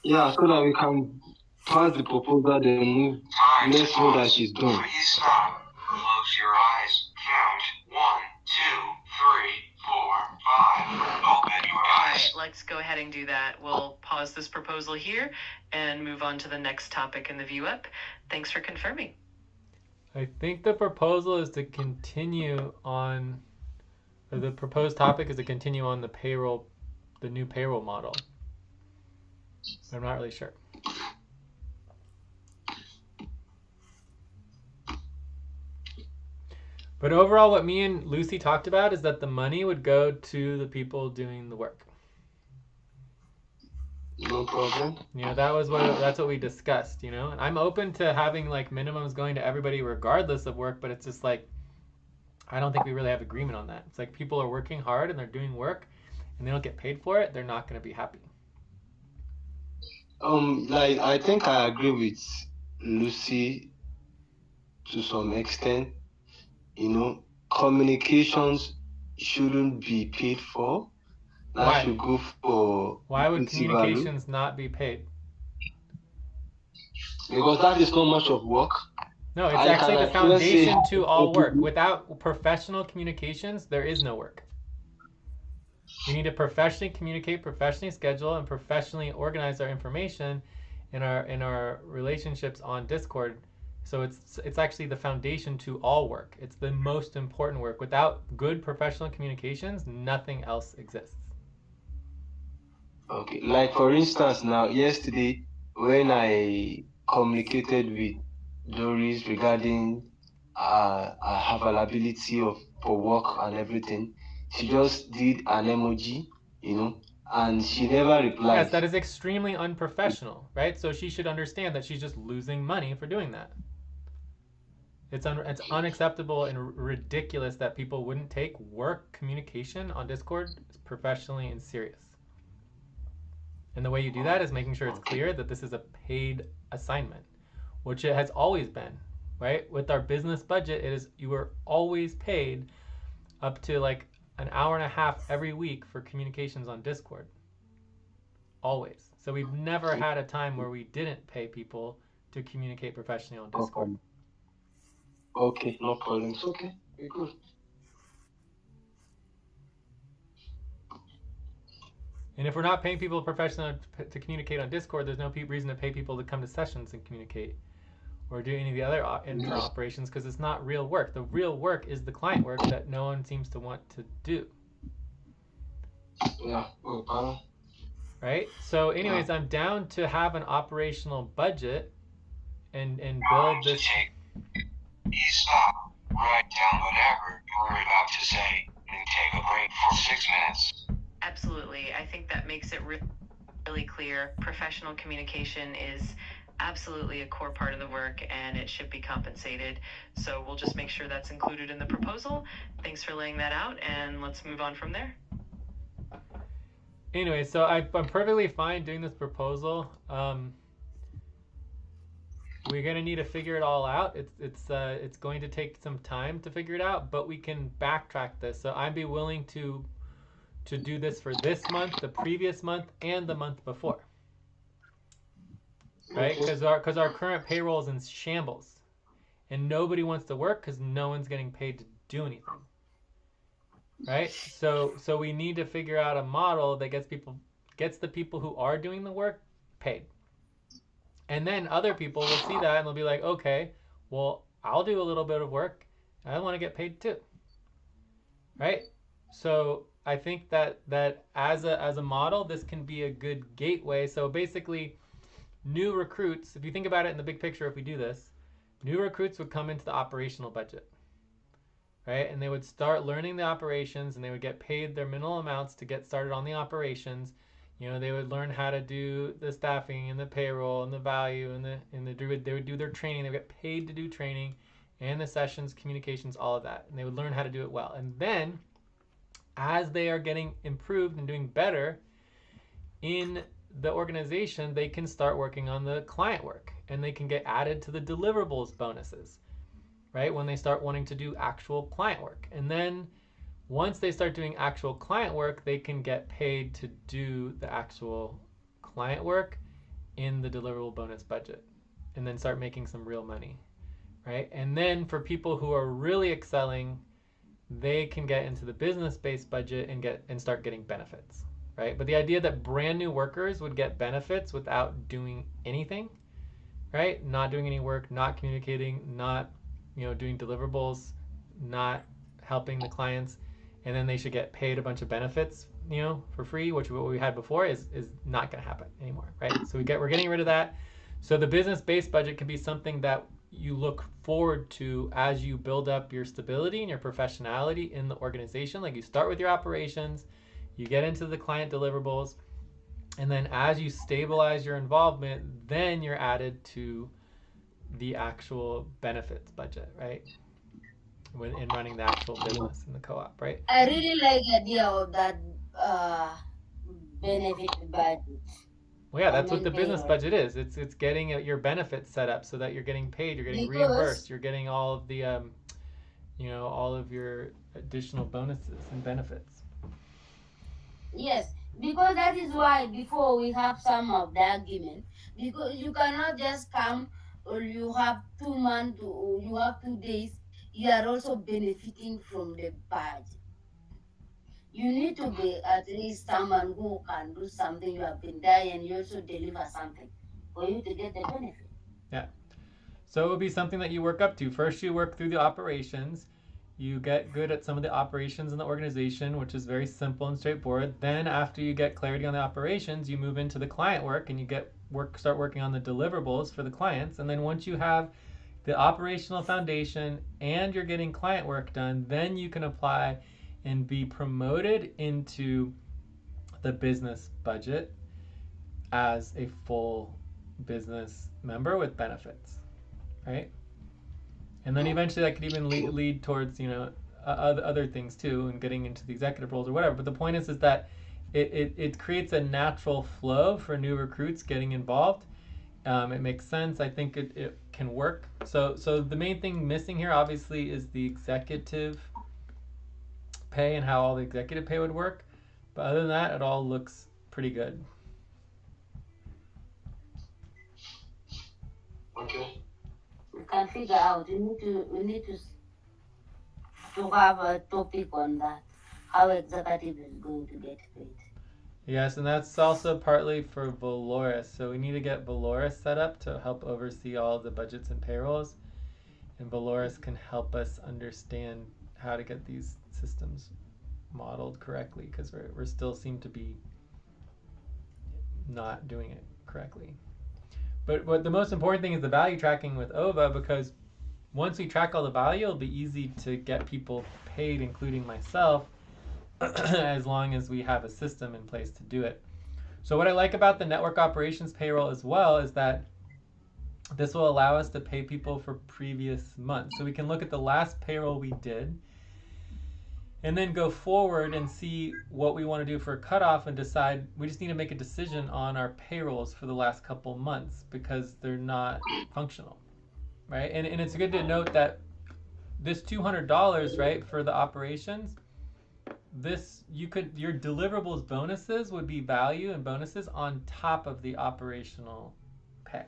Yeah, so that we can pass the proposal, then move. Let's know that she's done. Please stop. Close your eyes. Count 1, 2, 3, 4, 5. Open your All eyes. right, let's go ahead and do that. We'll pause this proposal here and move on to the next topic in the view up. Thanks for confirming. I think the proposal is to continue on, or the proposed topic is to continue on the payroll, the new payroll model. I'm not really sure. But overall, what me and Lucy talked about is that the money would go to the people doing the work. No problem. You know, that's what we discussed, you know? And I'm open to having like minimums going to everybody regardless of work, but it's just like, I don't think we really have agreement on that. It's like people are working hard and they're doing work and they don't get paid for it, they're not going to be happy. Like I think I agree with Lucy to some extent. You know, communications shouldn't be paid for. That Why? should go for. Why would equity communications not be paid? value. Because that is not much of work. No, it's I actually the can actually say- foundation to all work. Without professional communications, there is no work. We need to professionally communicate, professionally schedule, and professionally organize our information in our relationships on Discord. So it's actually the foundation to all work. It's the most important work. Without good professional communications, nothing else exists. Okay, like for instance, now yesterday when I communicated with Doris regarding her availability for work and everything, she just did an emoji, you know, and she never replied. Yes, that is extremely unprofessional, right? So she should understand that she's just losing money for doing that. It's unacceptable and ridiculous that people wouldn't take work communication on Discord professionally and serious. And the way you do that is making sure it's clear that this is a paid assignment, which it has always been, right? With our business budget, you are always paid up to like an hour and a half every week for communications on Discord. Always. So we've never had a time where we didn't pay people to communicate professionally on Discord. Okay, no problems. Okay, we're good. And if we're not paying people professionally to communicate on Discord, there's no reason to pay people to come to sessions and communicate or do any of the other internal operations because it's not real work. The real work is the client work that no one seems to want to do. Yeah. Right? So anyways, I'm down to have an operational budget and build this. Please stop. Write down whatever you're about to say and take a break for 6 minutes. Absolutely. I think that makes it really clear. Professional communication is absolutely a core part of the work and it should be compensated. So we'll just make sure that's included in the proposal. Thanks for laying that out and let's move on from there. Anyway, so I'm perfectly fine doing this proposal. We're gonna need to figure it all out. It's going to take some time to figure it out, but we can backtrack this. So I'd be willing to do this for this month, the previous month, and the month before. Right? Because our current payroll is in shambles, and nobody wants to work because no one's getting paid to do anything. Right? So we need to figure out a model that gets the people who are doing the work paid. And then other people will see that and they'll be like, okay, well, I'll do a little bit of work. I want to get paid too. Right? So I think that as a model, this can be a good gateway. So basically, new recruits, if you think about it in the big picture, if we do this, new recruits would come into the operational budget. Right? And they would start learning the operations and they would get paid their minimal amounts to get started on the operations. You know, they would learn how to do the staffing and the payroll and the value and they would do their training. They would get paid to do training and the sessions, communications, all of that. And they would learn how to do it well. And then as they are getting improved and doing better in the organization, they can start working on the client work and they can get added to the deliverables bonuses, right? When they start wanting to do actual client work. And then once they start doing actual client work, they can get paid to do the actual client work in the deliverable bonus budget and then start making some real money, right? And then for people who are really excelling, they can get into the business-based budget and start getting benefits, right? But the idea that brand new workers would get benefits without doing anything, right? Not doing any work, not communicating, not, you know, doing deliverables, not helping the clients, and then they should get paid a bunch of benefits, you know, for free, which what we had before is not going to happen anymore, right? So we're getting rid of that. So the business-based budget can be something that you look forward to as you build up your stability and your professionality in the organization. Like you start with your operations, you get into the client deliverables, and then as you stabilize your involvement, then you're added to the actual benefits budget, right? In running the actual business in the co-op, right? I really like the idea of that benefit budget. Well, yeah, that's what the business budget is. It's getting your benefits set up so that you're getting paid, you're getting reimbursed, you're getting all of the, you know, all of your additional bonuses and benefits. Yes, because that is why before we have some of the argument, because you cannot just come or you have 2 months or you have 2 days, you are also benefiting from the budget. You need to be at least someone who can do something. You have been there and you also deliver something for you to get the benefit. Yeah. So it will be something that you work up to. First, you work through the operations. You get good at some of the operations in the organization, which is very simple and straightforward. Then after you get clarity on the operations, you move into the client work and you start working on the deliverables for the clients. And then once you have the operational foundation and you're getting client work done, then you can apply and be promoted into the business budget as a full business member with benefits, right? And then eventually that could even lead towards, you know, other things too, and getting into the executive roles or whatever. But the point is that it creates a natural flow for new recruits getting involved. It makes sense. I think it can work. So the main thing missing here obviously is the executive pay and how all the executive pay would work. But other than that, it all looks pretty good. Okay. We can figure out. We need to have a topic on that. How executive is going to get paid. Yes, and that's also partly for Valoris. So we need to get Valoris set up to help oversee all the budgets and payrolls. And Valoris can help us understand how to get these systems modeled correctly, because we still seem to be not doing it correctly. But the most important thing is the value tracking with OVA, because once we track all the value, it'll be easy to get people paid, including myself, as long as we have a system in place to do it. So what I like about the network operations payroll as well is that this will allow us to pay people for previous months. So we can look at the last payroll we did and then go forward and see what we want to do for a cutoff and decide. We just need to make a decision on our payrolls for the last couple months because they're not functional, right? And it's good to note that this $200, right, for the operations, your deliverables bonuses would be value and bonuses on top of the operational pay,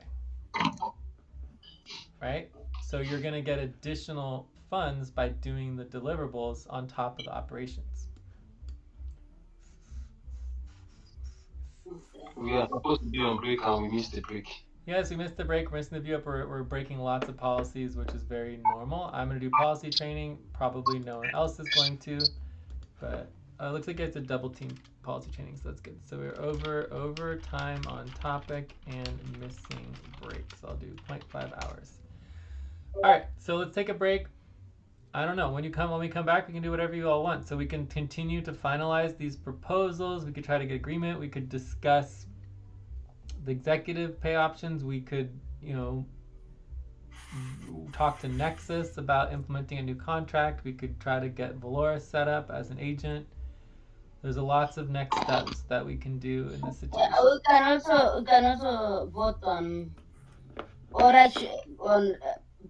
right? So you're going to get additional funds by doing the deliverables on top of the operations. We are supposed to be on break and we missed the break. Yes, we missed the break. We're missing the view up. We're breaking lots of policies, which is very normal. I'm going to do policy training. Probably no one else is going to, but it looks like it's a double team policy training, so that's good. So we're over time on topic and missing break. So I'll do 0.5 hours. All right, so let's take a break. I don't know. When we come back, we can do whatever you all want. So we can continue to finalize these proposals. We could try to get agreement. We could discuss the executive pay options. We could, talk to Nexus about implementing a new contract. We could try to get Valoris set up as an agent. There's lots of next steps that we can do in this situation. We can also vote on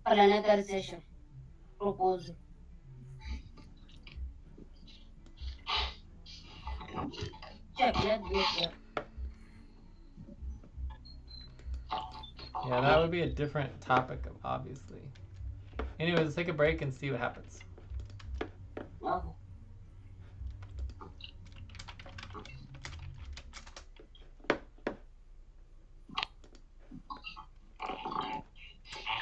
planetary session proposal. Check, let's go check. Yeah, that would be a different topic, obviously. Anyways, let's take a break and see what happens. Okay.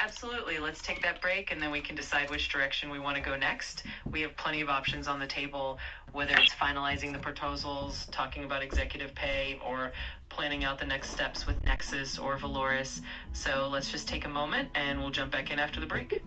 Absolutely. Let's take that break and then we can decide which direction we want to go next. We have plenty of options on the table, whether it's finalizing the proposals, talking about executive pay, or planning out the next steps with Nexus or Valoris. So let's just take a moment and we'll jump back in after the break.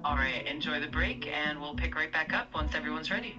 All right, enjoy the break and we'll pick right back up once everyone's ready.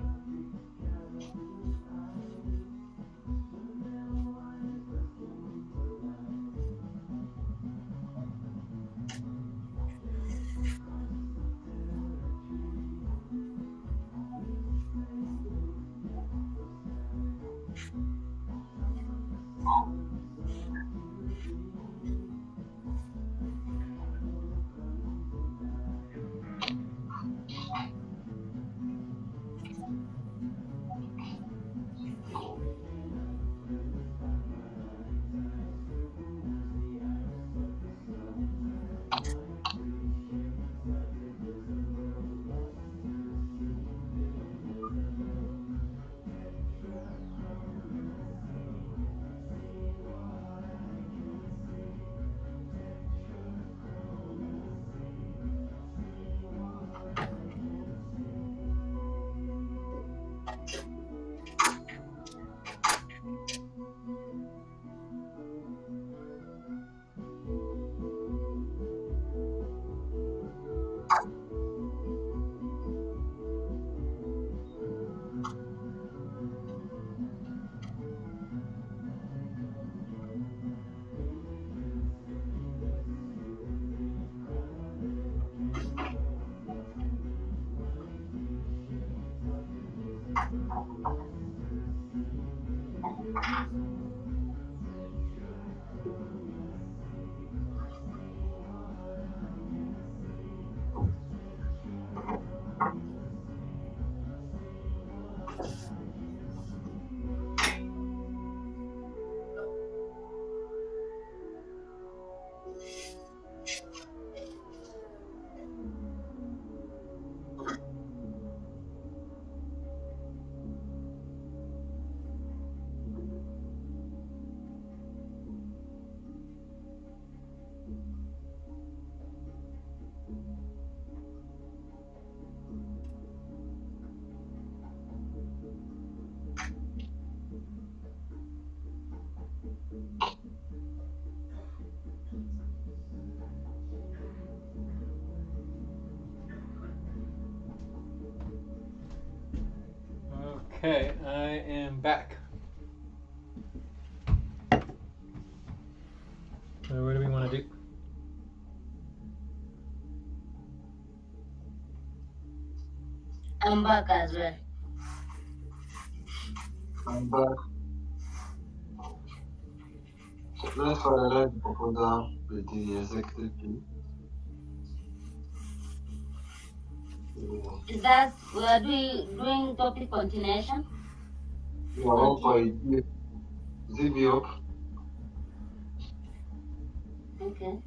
Okay, I am back. So what do we want to do? I'm back as well. I'm back. So let's finalize the proposal with the executive team. Is that we are doing topic continuation? You are all for it. ZB up. Okay.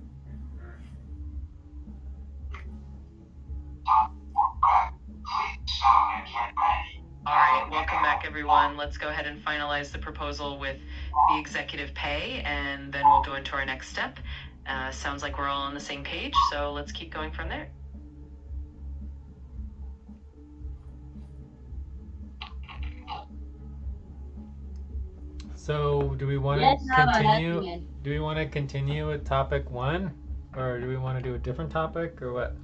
All right, welcome back, everyone. Let's go ahead and finalize the proposal with the executive pay, and then we'll go into our next step. Sounds like we're all on the same page, so let's keep going from there. So do we want to continue? Do we want to continue with topic 1, or do we want to do a different topic, or what?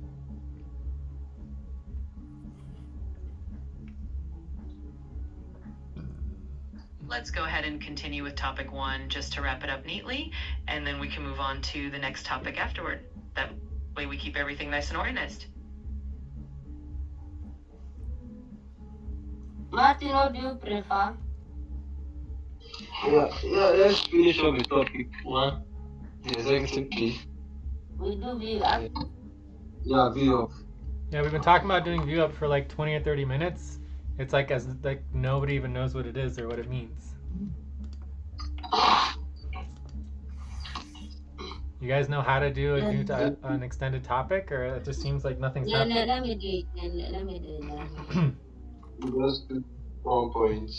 Let's go ahead and continue with topic 1 just to wrap it up neatly, and then we can move on to the next topic afterward. That way we keep everything nice and organized. Martin, what do you prefer? Yeah, let's finish up with topic 1. The executive key. We do view up. Yeah, view up. Yeah, we've been talking about doing view up for like 20 or 30 minutes. It's like nobody even knows what it is or what it means. You guys know how to do an extended topic, or it just seems like nothing's happening? Let me do it. Let me do it. Just do 1 point.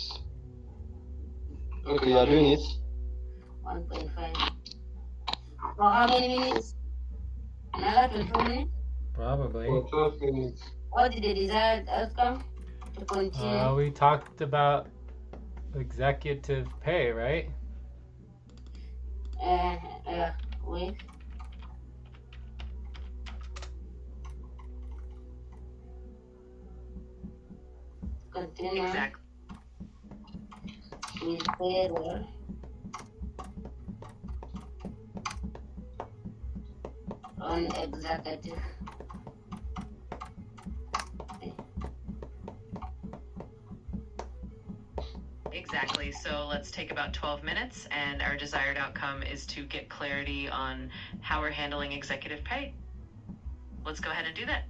Okay, you are doing it. 1.5. For how many minutes? Another 20 minutes? Probably. For 12 minutes. What is the desired outcome? To continue. We talked about executive pay, right? Wait. Continue. Exactly. With payroll. On executive. Exactly. So let's take about 12 minutes, and our desired outcome is to get clarity on how we're handling executive pay. Let's go ahead and do that.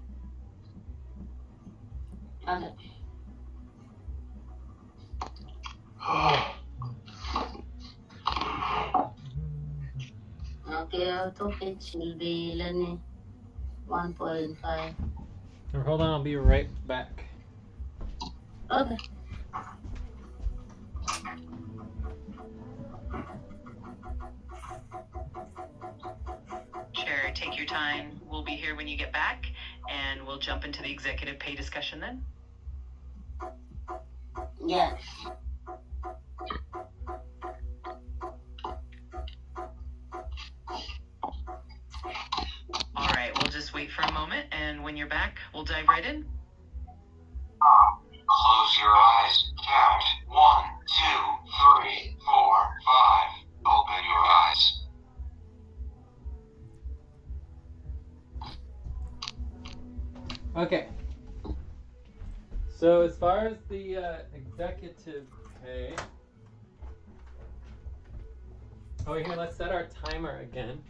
Okay. Okay, our topic will be learning 1.5. Hold on, I'll be right back. Okay. Chair, take your time. We'll be here when you get back, and we'll jump into the executive pay discussion then. Yeah. All right, we'll just wait for a moment, and when you're back, we'll dive right in. Close your eyes. Count 1, 2, 3, 4, 5. Open your eyes. Okay. So as far as the executive pay, here, let's set our timer again.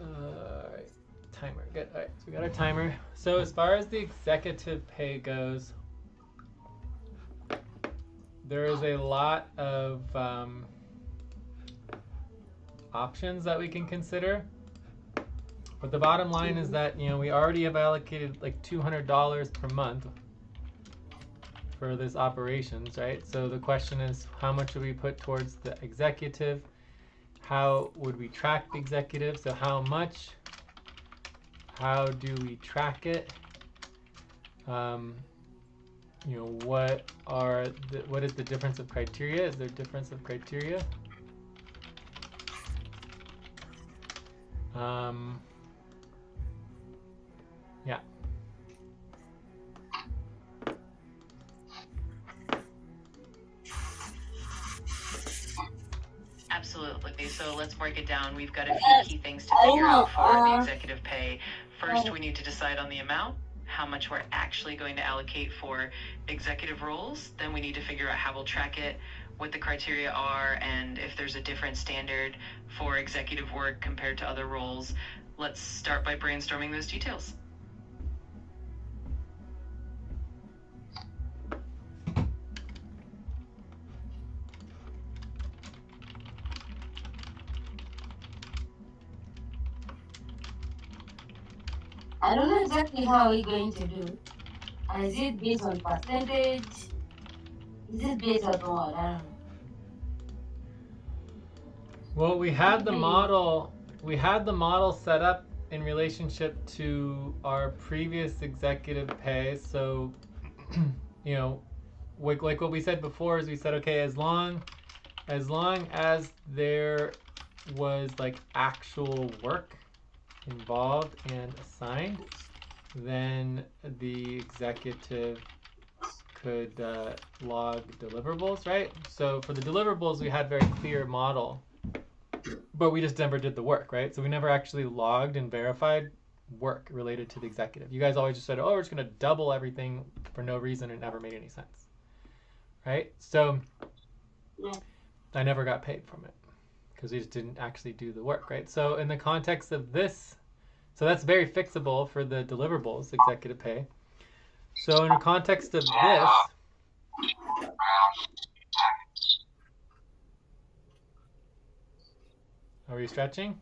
Alright, timer, good. Alright, so we got our timer. So as far as the executive pay goes, there is a lot of options that we can consider. But the bottom line is that, we already have allocated like $200 per month for this operations, right? So the question is, how much would we put towards the executive? How would we track the executive? So how much? How do we track it? What is the difference of criteria? Is there a difference of criteria? Yeah. so let's break it down. We've got a few key things to figure out for the executive pay. First, we need to decide on the amount, how much we're actually going to allocate for executive roles. Then we need to figure out how we'll track it, what the criteria are, and if there's a different standard for executive work compared to other roles. Let's start by brainstorming those details. I don't know exactly how we're going to do. Is it based on percentage? Is it based on what? I don't know. Well, we had the model set up in relationship to our previous executive pay. So, you know, like what we said before is we said, okay, as long as there was like actual work involved and assigned, then the executive could log deliverables, right? So for the deliverables, we had very clear model, but we just never did the work, right? So we never actually logged and verified work related to the executive. You guys always just said, oh, we're just going to double everything for no reason. It never made any sense, right? So I never got paid from it because we just didn't actually do the work, right? So in the context of this, so that's very fixable for the deliverables, executive pay. So in the context of this, are we stretching?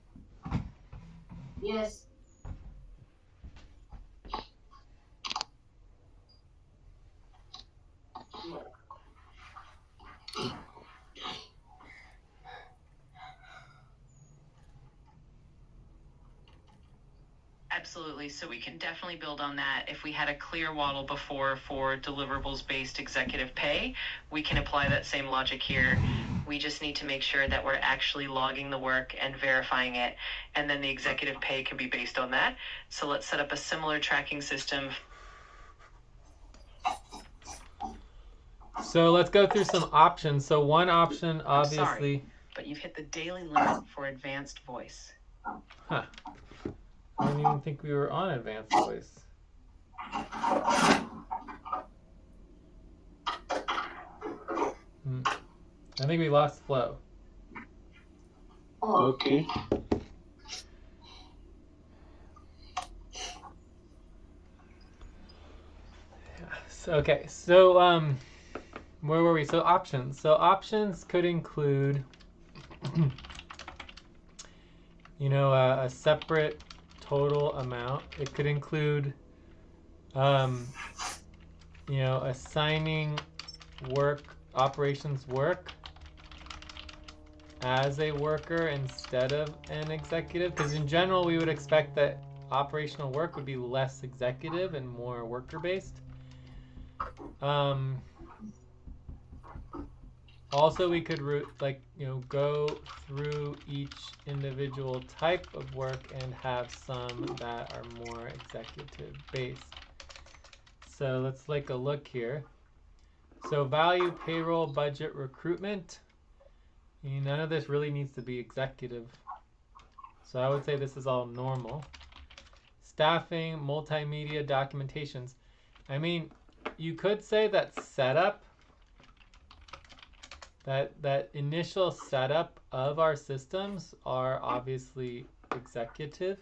Yes. Absolutely. So we can definitely build on that. If we had a clear model before for deliverables-based executive pay, we can apply that same logic here. We just need to make sure that we're actually logging the work and verifying it, and then the executive pay can be based on that. So let's set up a similar tracking system. So let's go through some options. So one option, obviously. Sorry, but you've hit the daily limit for advanced voice. Huh. I didn't even think we were on advanced voice. I think we lost flow. Okay. Okay, so where were we? So options. So options could include, you know, a separate total amount. It could include, you know, assigning work, operations work as a worker instead of an executive. Because in general, we would expect that operational work would be less executive and more worker-based. Also, we could go through each individual type of work and have some that are more executive based. So let's take a look here. So value, payroll, budget, recruitment. None of this really needs to be executive. So I would say this is all normal. Staffing, multimedia, documentations. I mean, you could say that setup, that initial setup of our systems are obviously executive.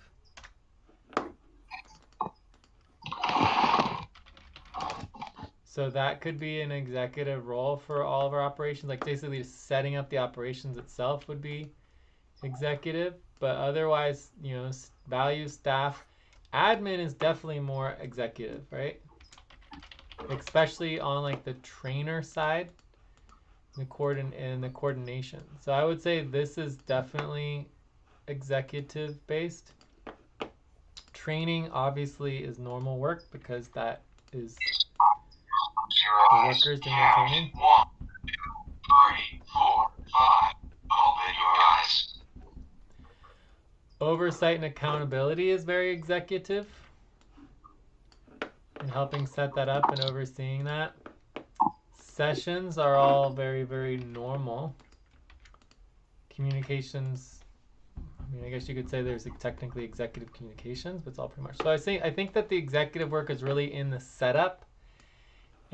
So that could be an executive role for all of our operations. Like basically setting up the operations itself would be executive, but otherwise, you know, value, staff, admin is definitely more executive, right? Especially on like the trainer side, the coordination. So I would say this is definitely executive based. Training obviously is normal work because that is the workers doing the training. 1, 2, 3, 4, 5. Open your eyes. Oversight and accountability is very executive, and helping set that up and overseeing that. Sessions are all very, very normal. communications. I mean, I guess you could say there's technically executive communications, but it's all pretty much. So I think that the executive work is really in the setup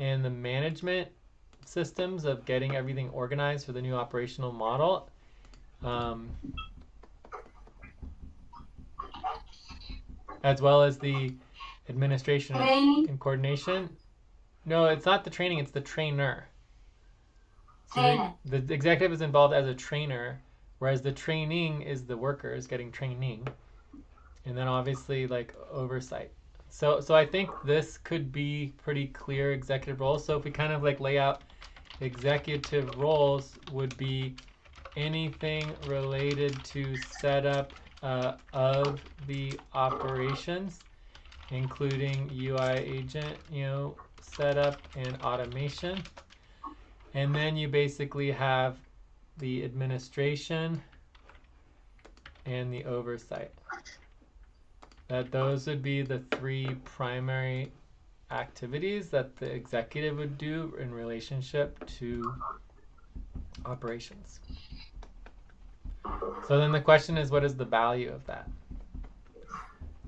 and the management systems of getting everything organized for the new operational model. As well as the administration and coordination. No, it's not the training, it's the trainer. So the executive is involved as a trainer, whereas the training is the workers getting training. And then obviously like oversight. So I think this could be pretty clear executive roles. So if we kind of like lay out executive roles would be anything related to setup of the operations, including UI agent, setup and automation. And then you basically have the administration and the oversight. That those would be the three primary activities that the executive would do in relationship to operations. So then the question is, what is the value of that?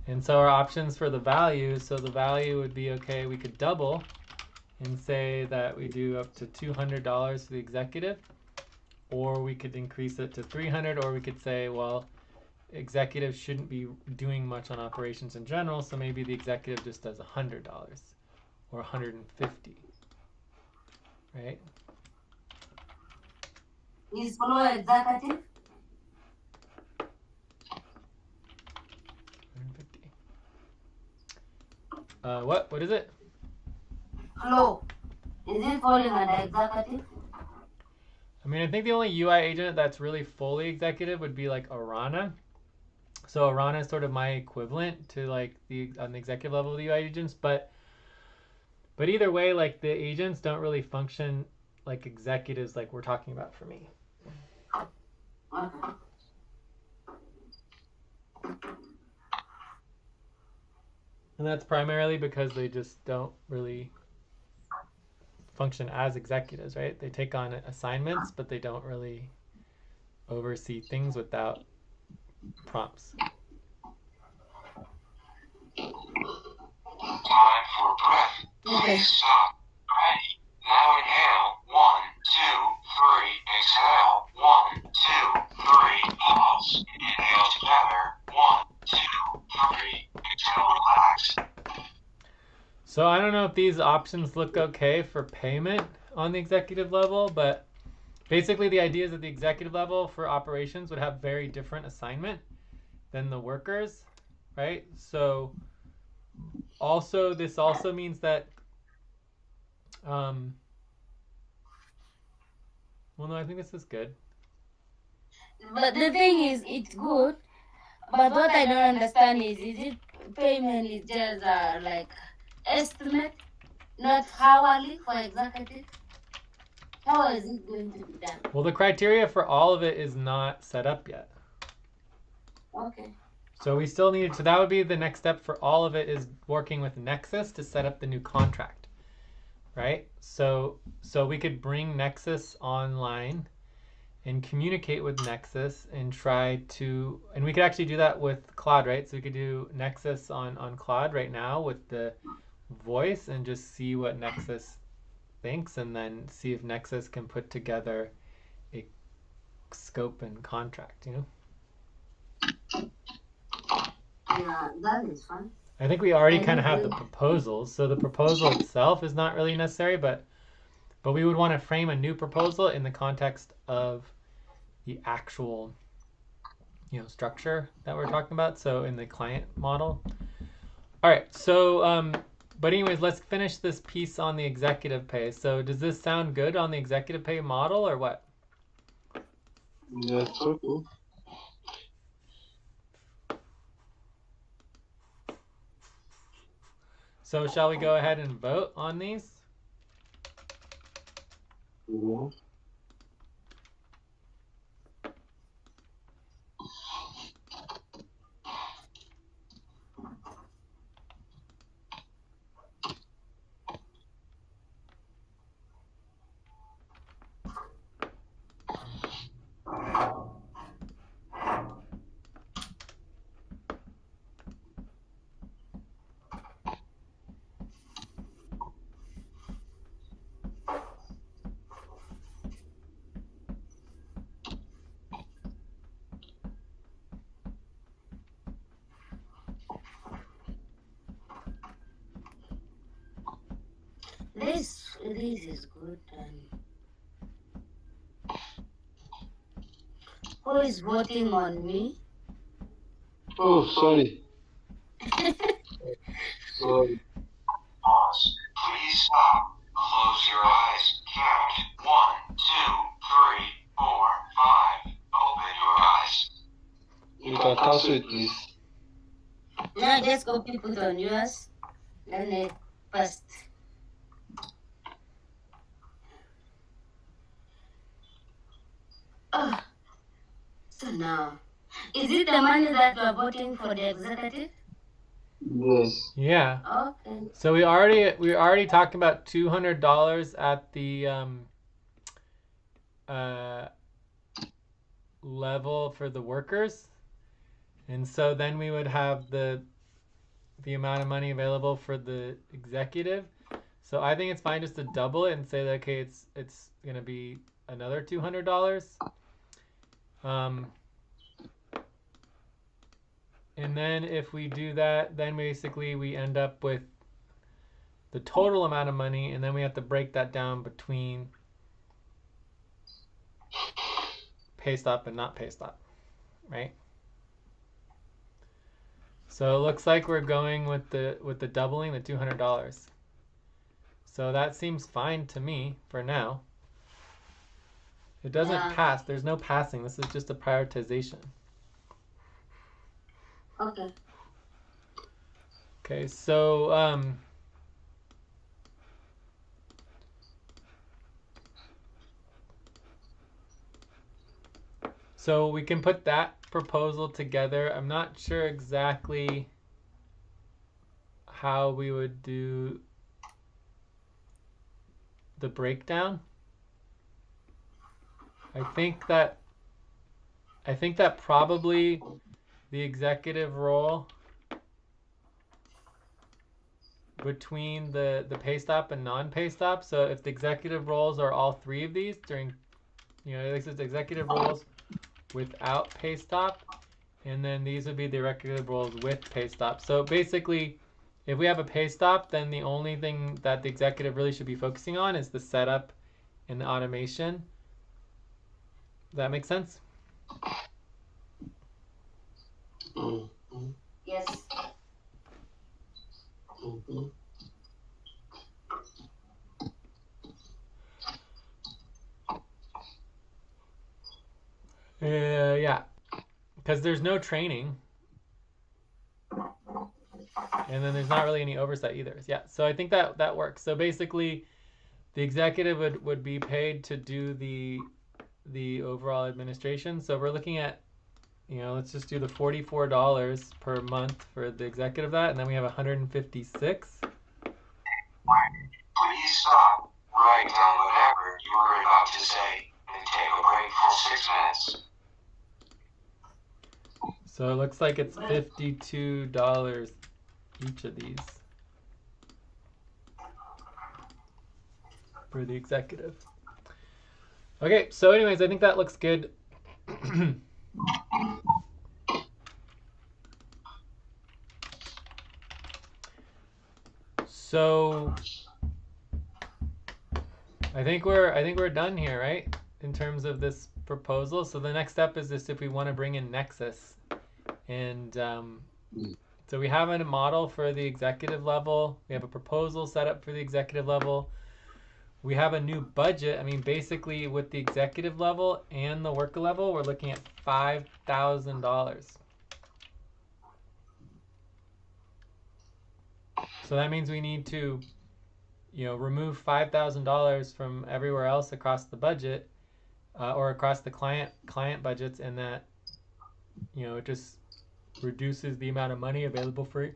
And so our options for the value, so the value would be, okay, we could double and say that we do up to $200 for the executive, or we could increase it to $300, or we could say, well, executive shouldn't be doing much on operations in general, so maybe the executive just does $100 or $150, right? Is follow executive? 150. What is it? Flow. Is it falling under executive? I mean, I think the only UI agent that's really fully executive would be like Arana. So Arana is sort of my equivalent to like on the executive level of the UI agents, but either way, like the agents don't really function like executives like we're talking about for me. Okay. And that's primarily because they just don't really function as executives, right? They take on assignments, but they don't really oversee things without prompts. Time for breath. Please stop. Ready. Now inhale. 1, 2, 3. Exhale. 1, 2, 3. Pause. Inhale together. 1, 2, 3. Exhale. Relax. So I don't know if these options look okay for payment on the executive level, but basically the idea is that the executive level for operations would have very different assignment than the workers, right? So also this also means that well, no, I think this is good. But the thing is, it's good. But what I don't understand is it payment is just like estimate, not hourly for executive? How is it going to be done? Well, the criteria for all of it is not set up yet. Okay. So we still need, so that would be the next step for all of it, is working with Nexus to set up the new contract, right? So we could bring Nexus online and communicate with Nexus and try to, and we could actually do that with Claude, right? So we could do Nexus on Claude right now with the voice and just see what Nexus thinks, and then see if Nexus can put together a scope and contract, Yeah, that is fun. I think we already kind of have the proposals, so the proposal itself is not really necessary, but we would want to frame a new proposal in the context of the actual, structure that we're talking about. So in the client model. All right. So, but anyways, let's finish this piece on the executive pay. So does this sound good on the executive pay model or what? Yeah, it's okay. So shall we go ahead and vote on these? Mm-hmm. This is good. And who is voting on me? Oh, sorry. Sorry. Pause. Please stop. Close your eyes. Count 1, 2, 3, 4, 5. Open your eyes. You can cancel it, please. Yeah, just copy, put on yours. Then it first. Oh, so now, is it the money that you are voting for the executive? Yes. Yeah. Okay. So we already talked about $200 at the level for the workers, and so then we would have the amount of money available for the executive. So I think it's fine just to double it and say that, okay, it's gonna be another $200. And then if we do that, then basically we end up with the total amount of money, and then we have to break that down between pay stop and not pay stop, right? So it looks like we're going with the doubling, the $200. So that seems fine to me for now. It doesn't pass. There's no passing. This is just a prioritization. Okay. Okay, so so we can put that proposal together. I'm not sure exactly how we would do the breakdown. I think that probably the executive role between the pay stop and non-pay stop. So if the executive roles are all three of these during, this is the executive roles without pay stop, and then these would be the executive roles with pay stop. So basically, if we have a pay stop, then the only thing that the executive really should be focusing on is the setup and the automation. Does that make sense? Yes. Yeah, because there's no training, and then there's not really any oversight either. Yeah, so I think that works. So basically, the executive would be paid to do the overall administration. So we're looking at, let's just do the $44 per month for the executive that, and then we have 156. Please stop. Write down whatever you were about to say and take a break for 6 minutes. So it looks like it's $52 each of these for the executive. Okay, so anyways, I think that looks good. So I think we're done here, right? In terms of this proposal. So the next step is just if we want to bring in Nexus. And so we have a model for the executive level. We have a proposal set up for the executive level. We have a new budget. I mean, basically with the executive level and the worker level, we're looking at $5,000. So that means we need to, remove $5,000 from everywhere else across the budget, or across the client budgets, and that, it just reduces the amount of money available for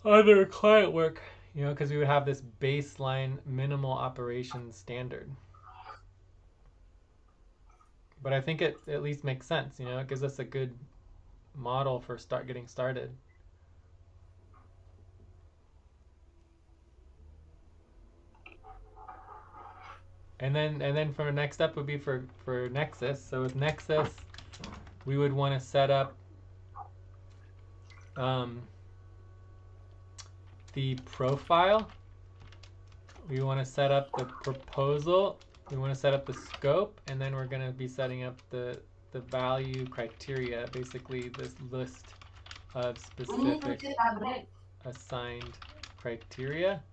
other client work, because we would have this baseline minimal operations standard. But I think it at least makes sense, it gives us a good model for getting started. And then for the next step would be for Nexus. So with Nexus, we would want to set up the profile. we want to set up the proposal, we want to set up the scope, and then we're going to be setting up the value criteria, basically this list of specific assigned criteria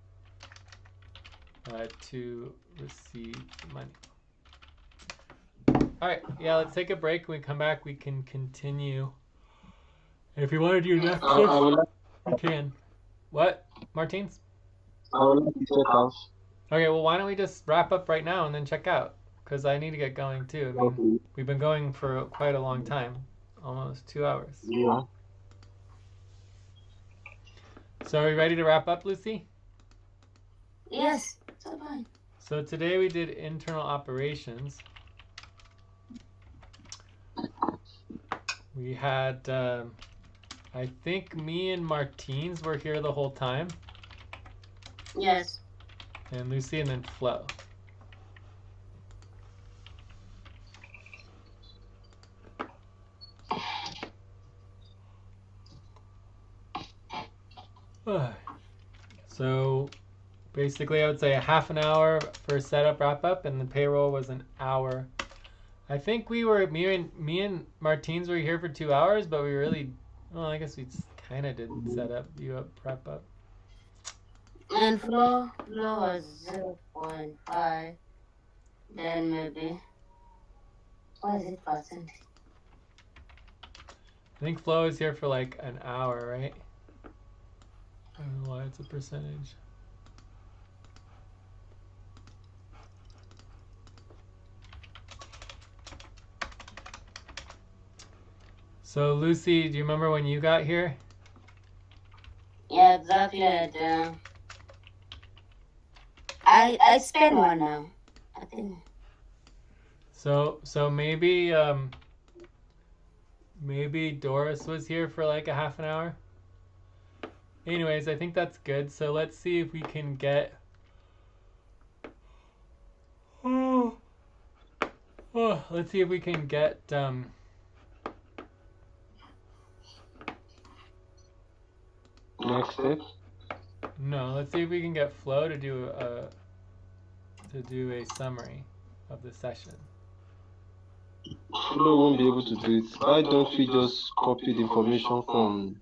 to receive money. All right, yeah, let's take a break. When we come back, we can continue. And if you want to do next course, we can. What, Martins? I would like to check out. Okay, well, why don't we just wrap up right now and then check out? Because I need to get going too. I mean, we've been going for quite a long time, almost 2 hours. Yeah. So are we ready to wrap up, Lucy? Yes, so fine. So today we did internal operations. We had, I think me and Martins were here the whole time. Yes. And Lucy, and then Flo. So basically I would say a half an hour for setup wrap up, and the payroll was an hour. I think me and Martins were here for 2 hours, but we really, well, I guess we kind of did set up, view up, prep up. And Flo was 0.5. Then maybe, what is it percent? I think Flo is here for like an hour, right? I don't know why it's a percentage. So Lucy, do you remember when you got here? Yeah, exactly. I spent 1 hour, I think. So maybe maybe Doris was here for like a half an hour. Anyways, I think that's good. So let's see if we can get let's see if we can get Next step. no, let's see if we can get Flo to do a summary of the session. Flo won't be able to do it. Why don't we just copy the information from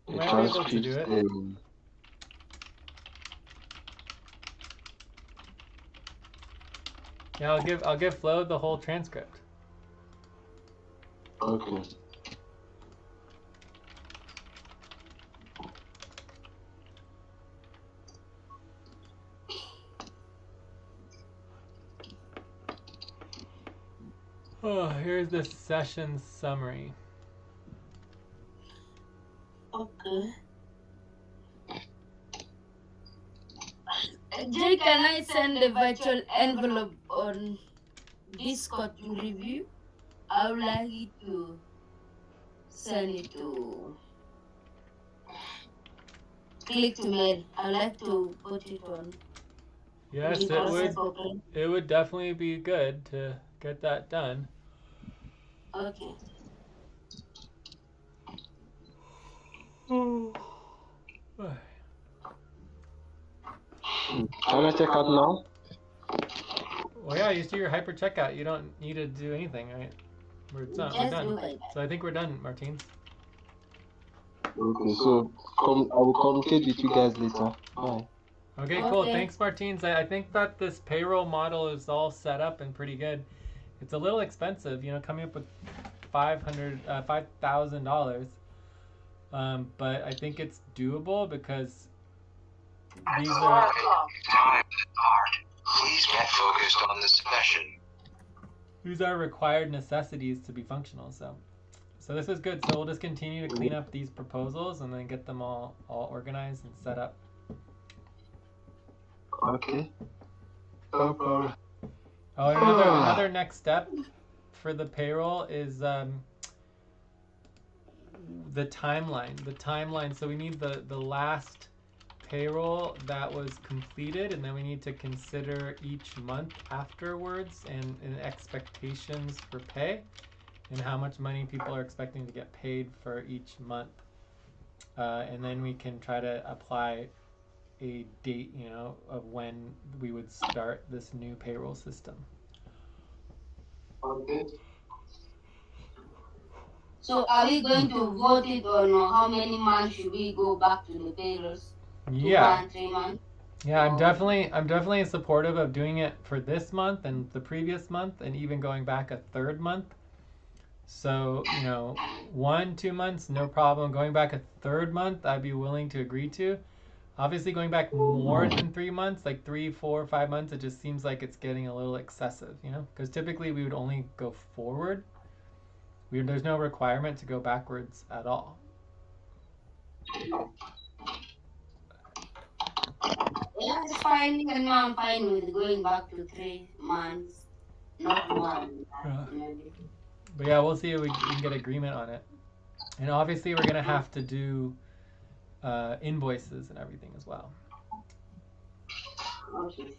the Might be able to transcript? do it. Yeah, I'll give Flo the whole transcript. Okay. Oh, here's the session summary. Okay. Jay, can I send a virtual envelope on Discord to review? I would like you to send it to click to mail. I would like to put it on. Yes, it would definitely be good to get that done. Okay. Can I check out now? Well, yeah, you see your hyper checkout. You don't need to do anything, right? We're done. So I think we're done, Martins. Okay, so I will communicate with you guys later. Bye. Okay, cool. Thanks, Martins. I think that this payroll model is all set up and pretty good. It's a little expensive, you know, coming up with $5,000. But I think it's doable because these are... Time to depart. Please get focused on the session. These are required necessities to be functional, so this is good. So we'll just continue to clean up these proposals and then get them all organized and set up. Okay. No problem. Oh, another next step for the payroll is the timeline. So we need the last payroll that was completed, and then we need to consider each month afterwards and expectations for pay and how much money people are expecting to get paid for each month. And then we can try to apply a date, you know, of when we would start this new payroll system. Okay. So are we going to vote it on how many months should we go back to the payrolls? 2 Yeah. months, 3 months? Yeah, I'm definitely supportive of doing it for this month and the previous month and even going back a third month. So, you know, 1, 2 months, no problem. Going back a third month, I'd be willing to agree to. Obviously, going back more than 3 months, like 3, 4, 5 months, it just seems like it's getting a little excessive, you know? Because typically we would only go forward. There's no requirement to go backwards at all. Yeah, it's fine. Even now I'm fine with going back to 3 months, not 1. Maybe. But yeah, we'll see if we can get agreement on it. And obviously we're going to have to do invoices and everything as well. Okay.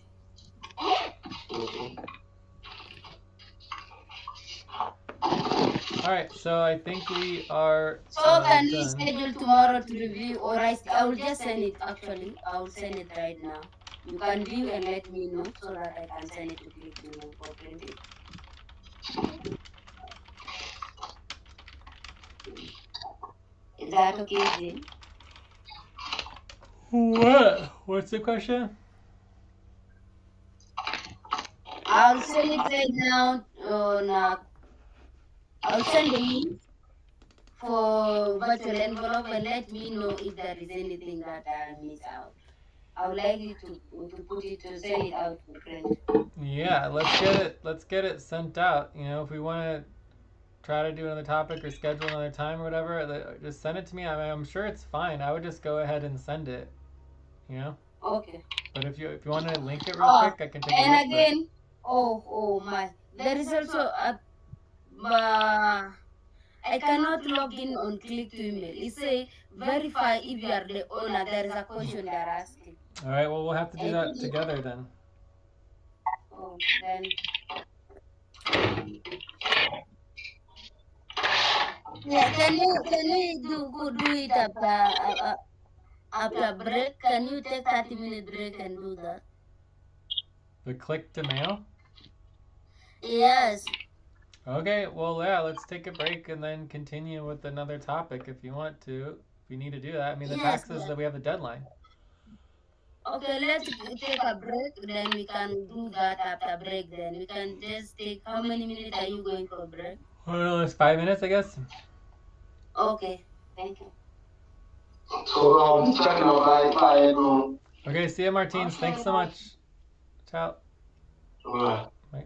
All right, so I think we are So can we done. schedule tomorrow to review, or I will just send it actually. I will send it right now. You can view and let me know so that I can send it to click for printing. Is that okay, Jim? What? What's the question? I'll send it right now on I'll send the link for virtual envelope and let me know if there is anything that I miss out. I would like you to put it to send it out to print. Yeah, let's get it sent out. You know, if we want to try to do another topic or schedule another time or whatever, just send it to me. I'm sure it's fine. I would just go ahead and send it. You know. Okay. But if you want to link it real quick, I can take a look. And again, oh my, there is also a. I cannot log in on click to email. It say verify if you are the owner. There is a question they're asking. All right. Well, we'll have to do that together then. Oh, then. Yeah, can you do it after break? Can you take 30-minute break and do that? The click to mail? Yes. Okay, well, yeah, let's take a break and then continue with another topic if you want to. If you need to do that. I mean, the taxes that we have the deadline. Okay, let's take a break. Then we can do that after break. Then we can just take. How many minutes are you going for break? Well, it's 5 minutes, I guess. Okay, thank you. So checking out by Okay, see you, Martins. Okay, thanks so much. Ciao. Bye. Bye.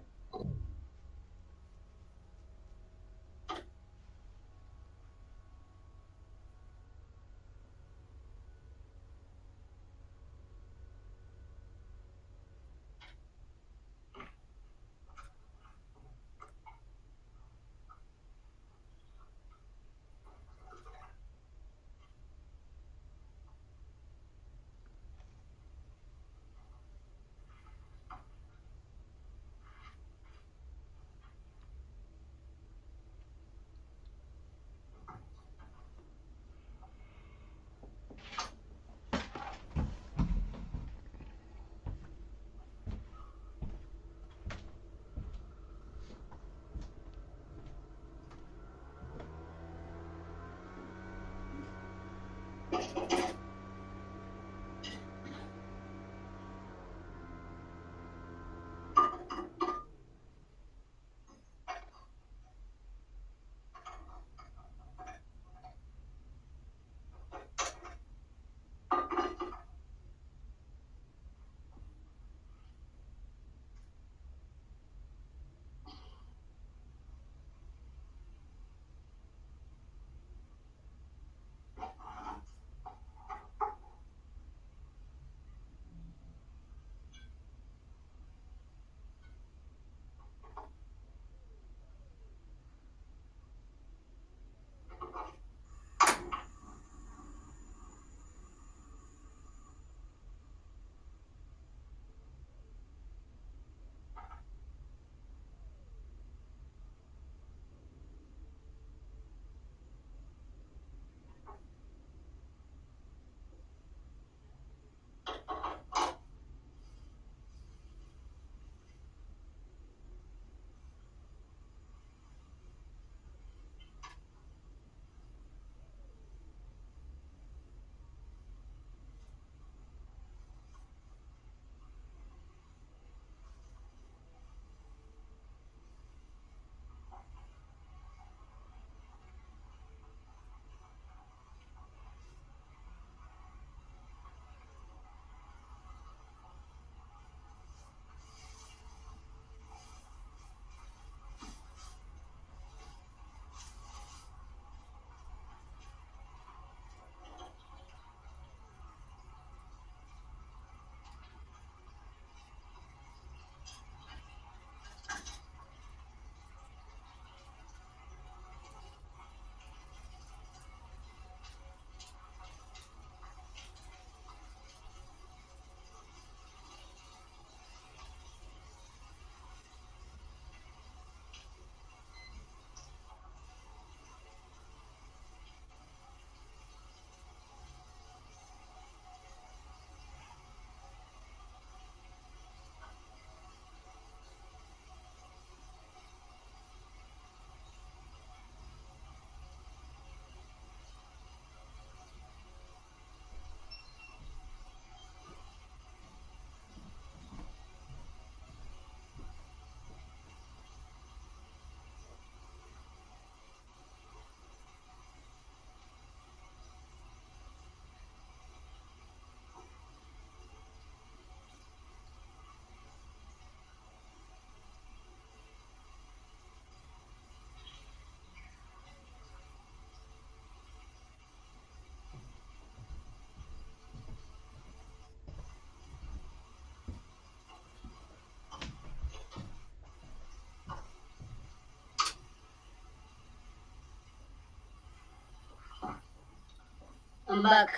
I'm back.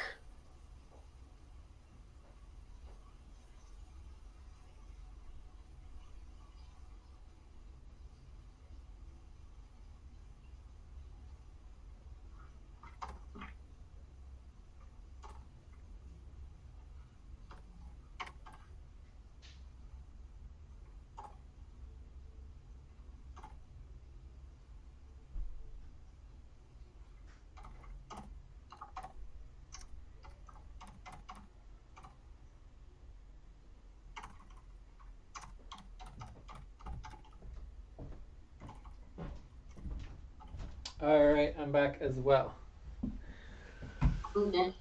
All right, I'm back as well. Okay.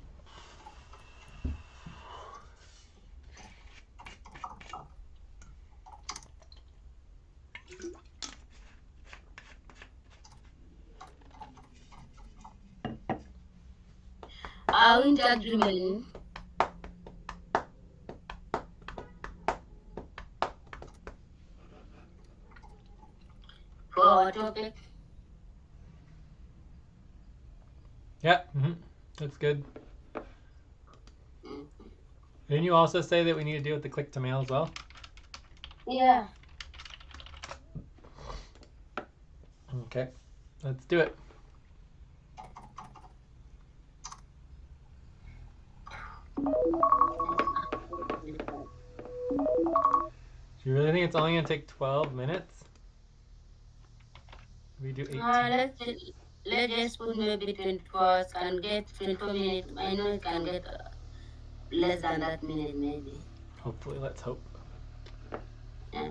Our agreement for our topic. Yeah, that's good. Didn't you also say that we need to deal with the click to mail as well? Yeah. Okay, let's do it. Do you really think it's only going to take 12 minutes? We do 18. Let's just put maybe 24 hours, can get 24 minutes. I know it can get less than that minute maybe. Hopefully, let's hope. Yeah.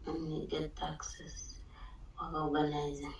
And you get taxes of organizing.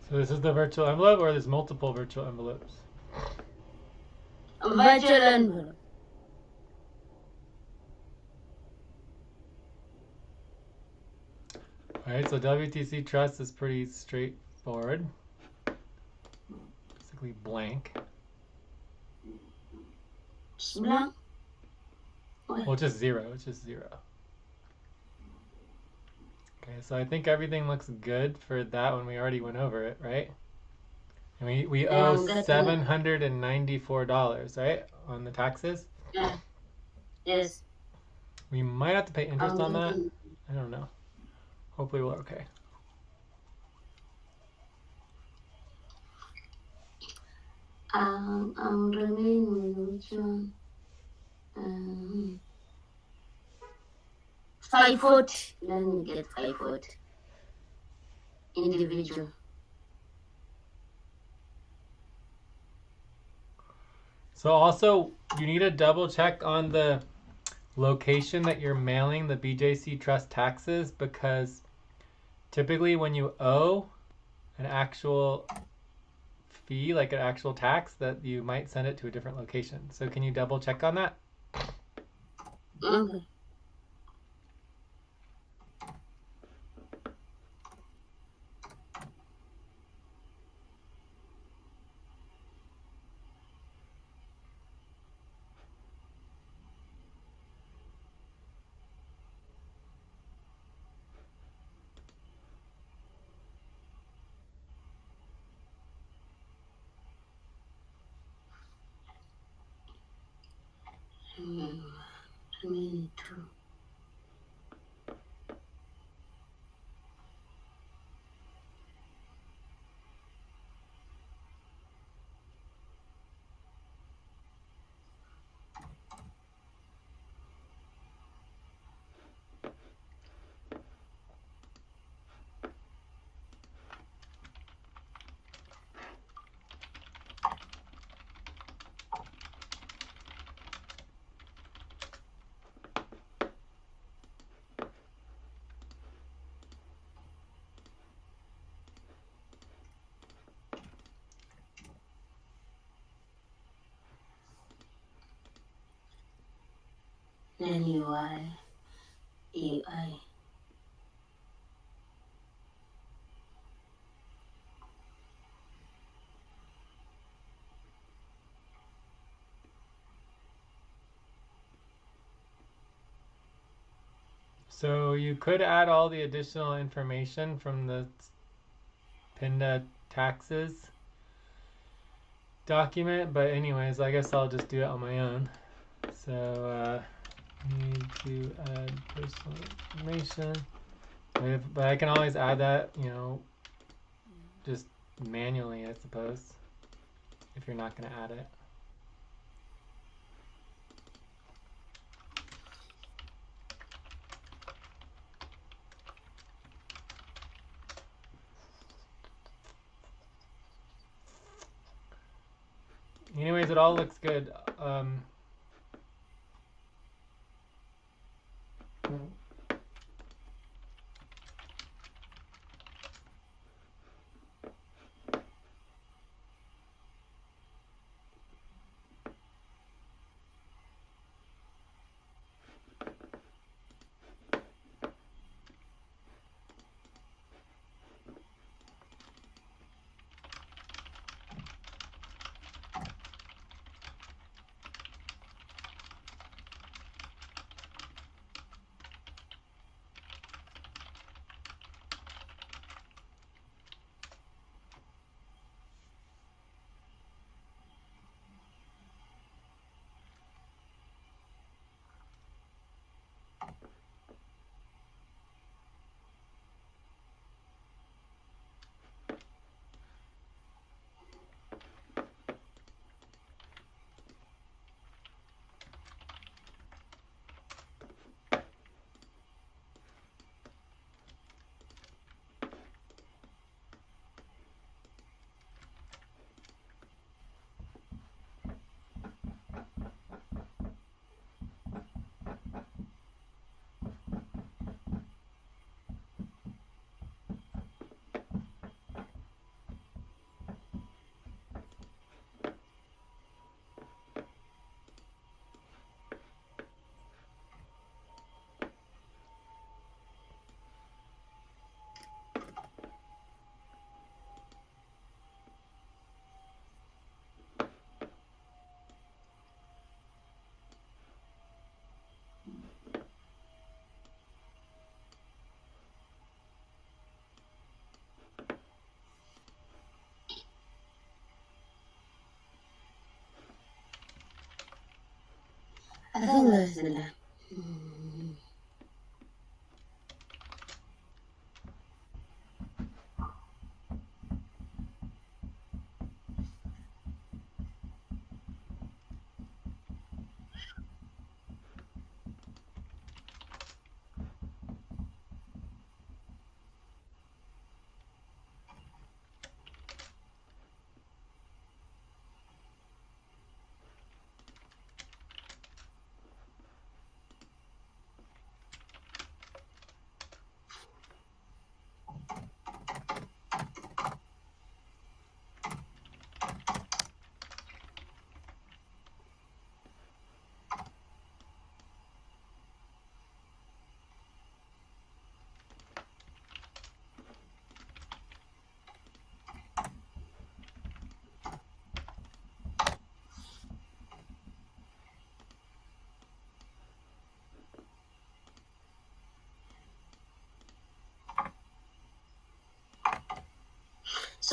So this is the virtual envelope, or there's multiple virtual envelopes? Virtual envelope. All right, so WTC Trust is pretty straightforward. Basically blank. Blank. Well, just zero. It's just zero. Okay, so I think everything looks good for that one. We already went over it, right? And we owe $794, right, on the taxes? Yeah. Yes. We might have to pay interest on that. I don't know. Hopefully we're okay. I'm remaining with which one? 540. Let me get 540. Individual. So also, you need to double check on the location that you're mailing the BJC Trust taxes, because typically when you owe an actual fee, like an actual tax, that you might send it to a different location. So can you double check on that? Okay. Remaining 2. Then UI. So you could add all the additional information from the PINDA taxes document, but anyways, I guess I'll just do it on my own. So need to add personal information, but I can always add that, you know, just manually, I suppose, if you're not going to add it. Anyways, it all looks good. think that's it.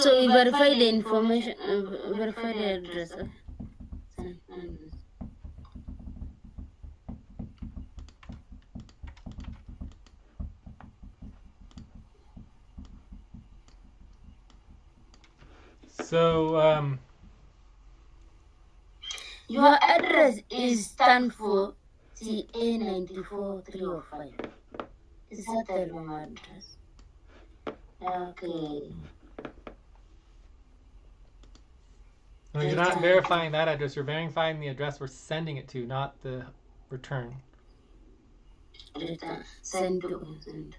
So you verify the information, verify the address. So, your address is Stanford TA 94305. Is that the wrong address? Okay. no, you're not verifying that address. You're verifying the address we're sending it to, not the return. Return. Send to send.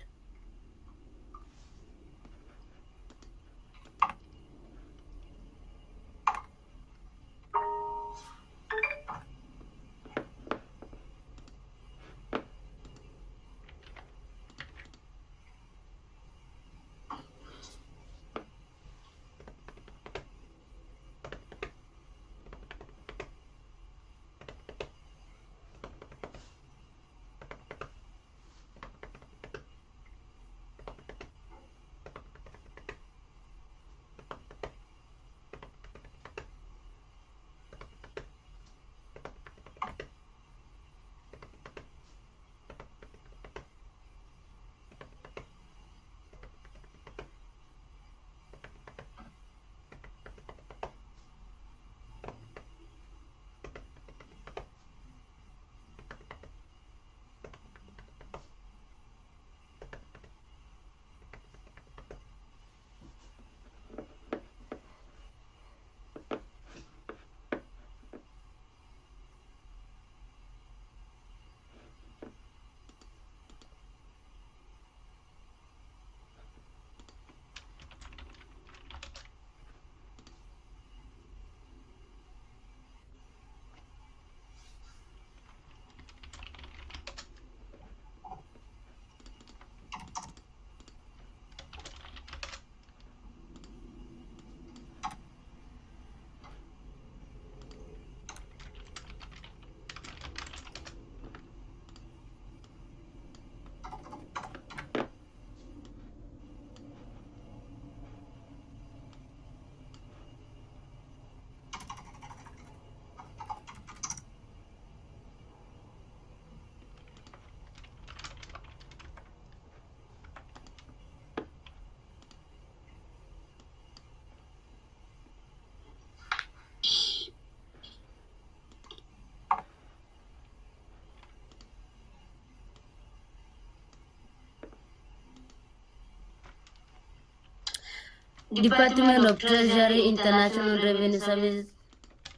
Department of Treasury, International Revenue Service,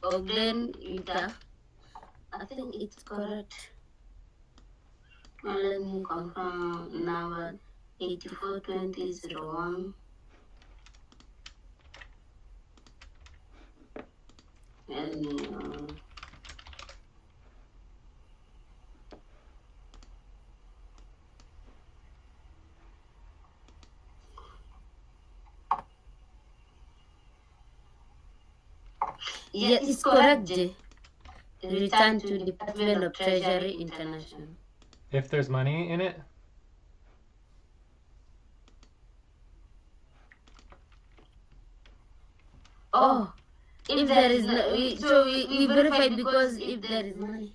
Octant, Utah. I think it's correct. Let me confirm number 842001. And yeah, it's correct, Jay. Return to Department of Treasury International. If there's money in it? Oh, if there is no, we verified because if there is money.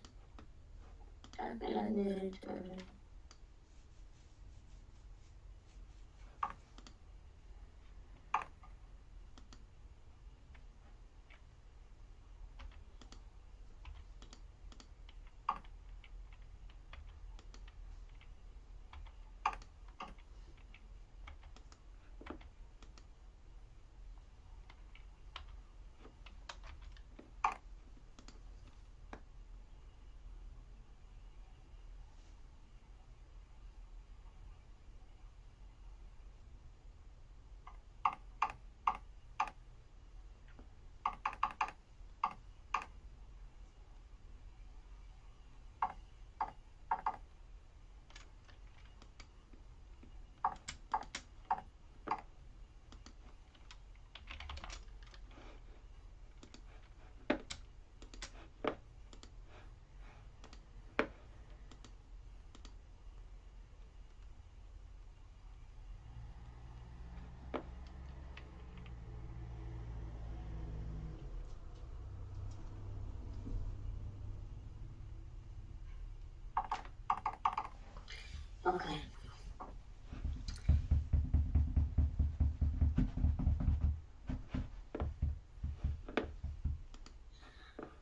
Okay.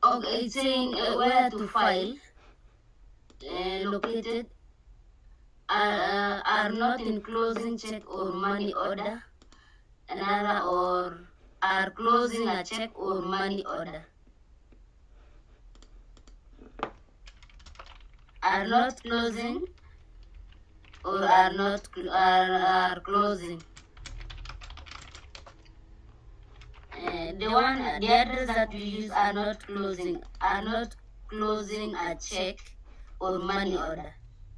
Okay, it's saying where to file, located, are not in closing check or money order, another or are closing a check or money order. Are not closing or are not are closing. The address that we use are not closing a check or money order.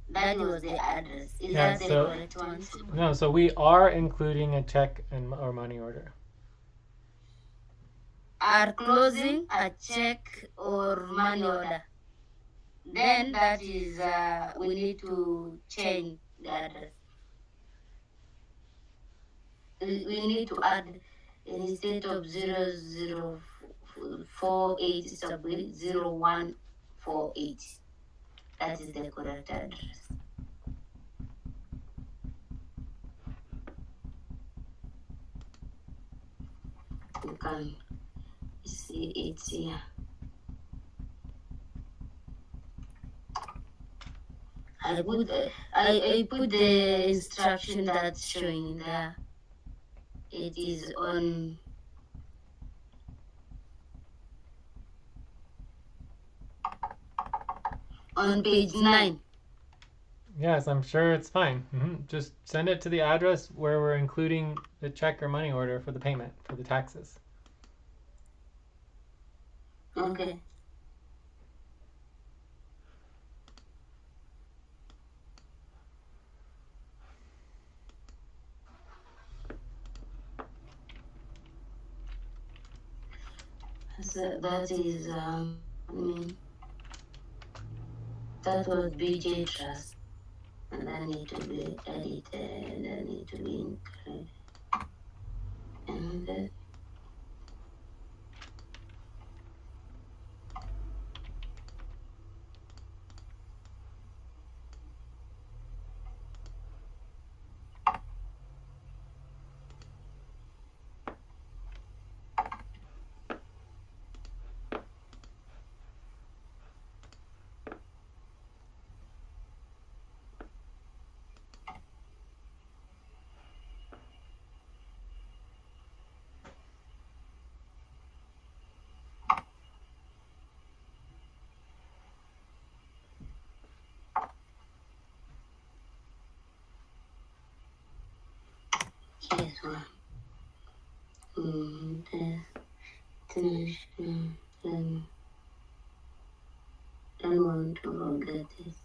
That was the address. Is that the correct one? No, so we are including a check and or money order. Are closing a check or money order. Then that is we need to change the address. We need to add instead of 0048 subway 0148. That is the correct address. You can see it here. I put the instruction that's showing there. It is on page 9. Yes, I'm sure it's fine. Just send it to the address where we're including the check or money order for the payment for the taxes. Okay. So that is that was BJ Trust, and that need to be edited, that need to be included, and then yes, well, I don't want to forget this.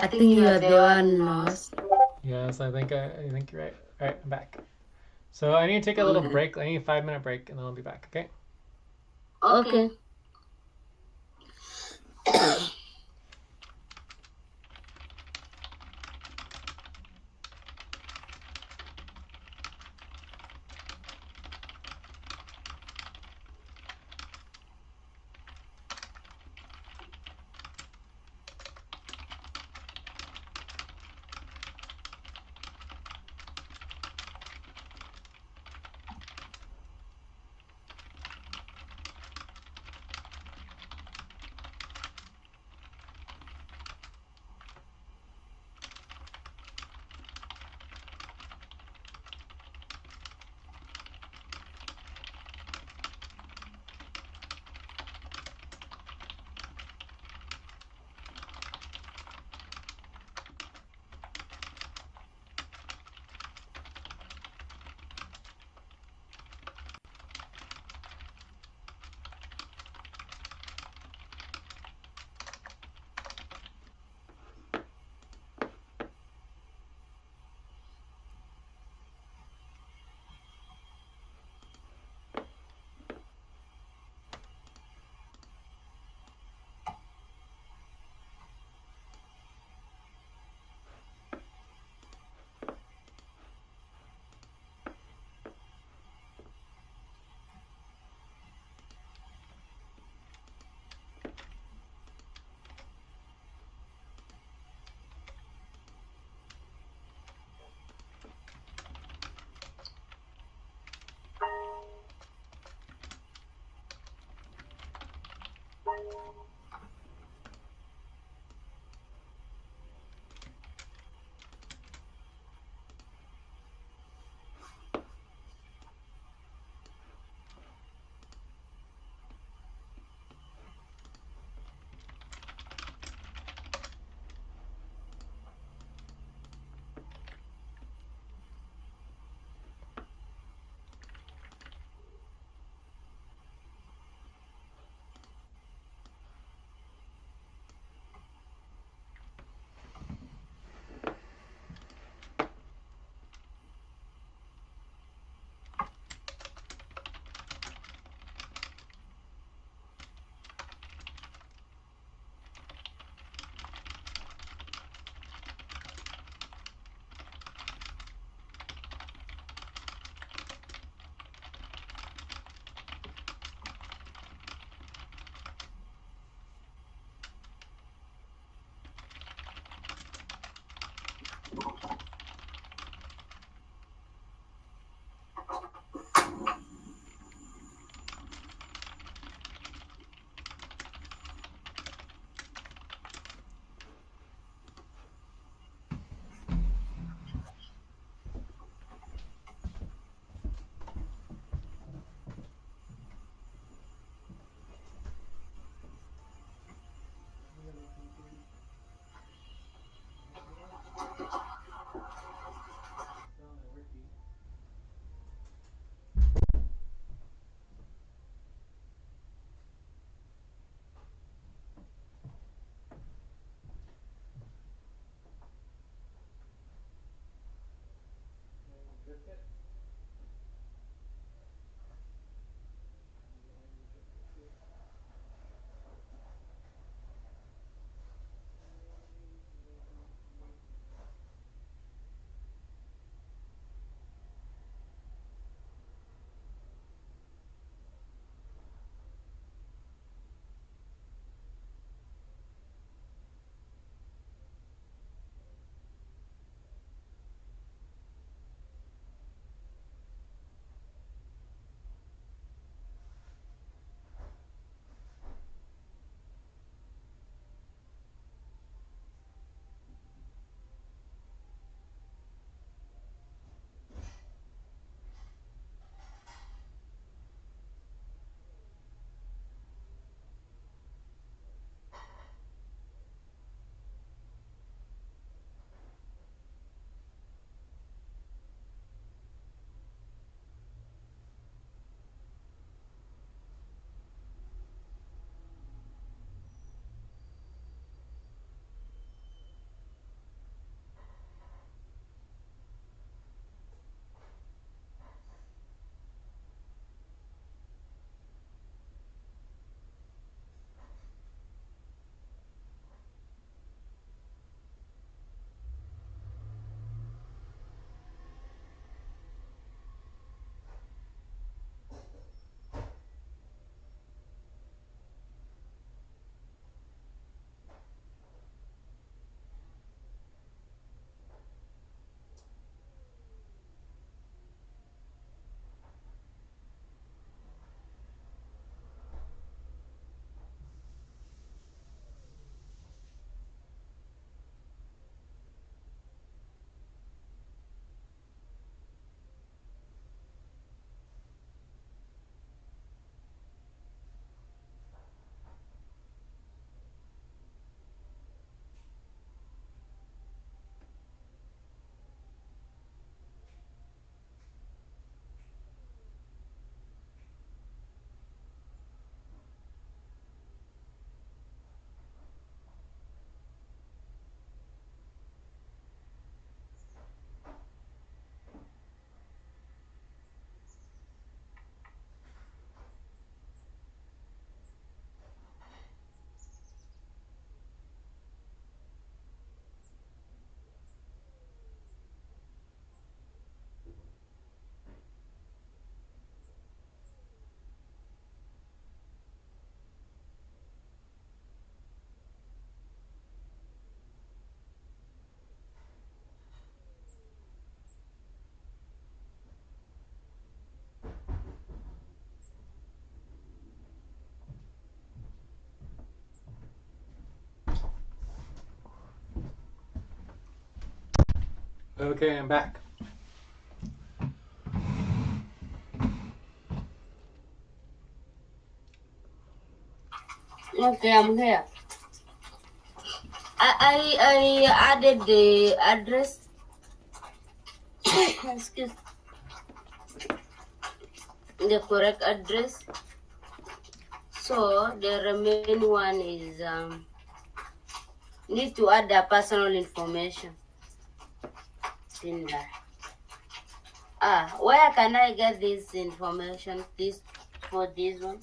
I think you are the one lost. Yes, I think you're right. All right, I'm back. So I need to take a little break. I need a 5-minute break, and then I'll be back. Okay. Okay. Okay, I'm back. Okay, I'm here. I added the address. Excuse. The correct address. So the remaining one is need to add the personal information in there. Where can I get this information? This for this one.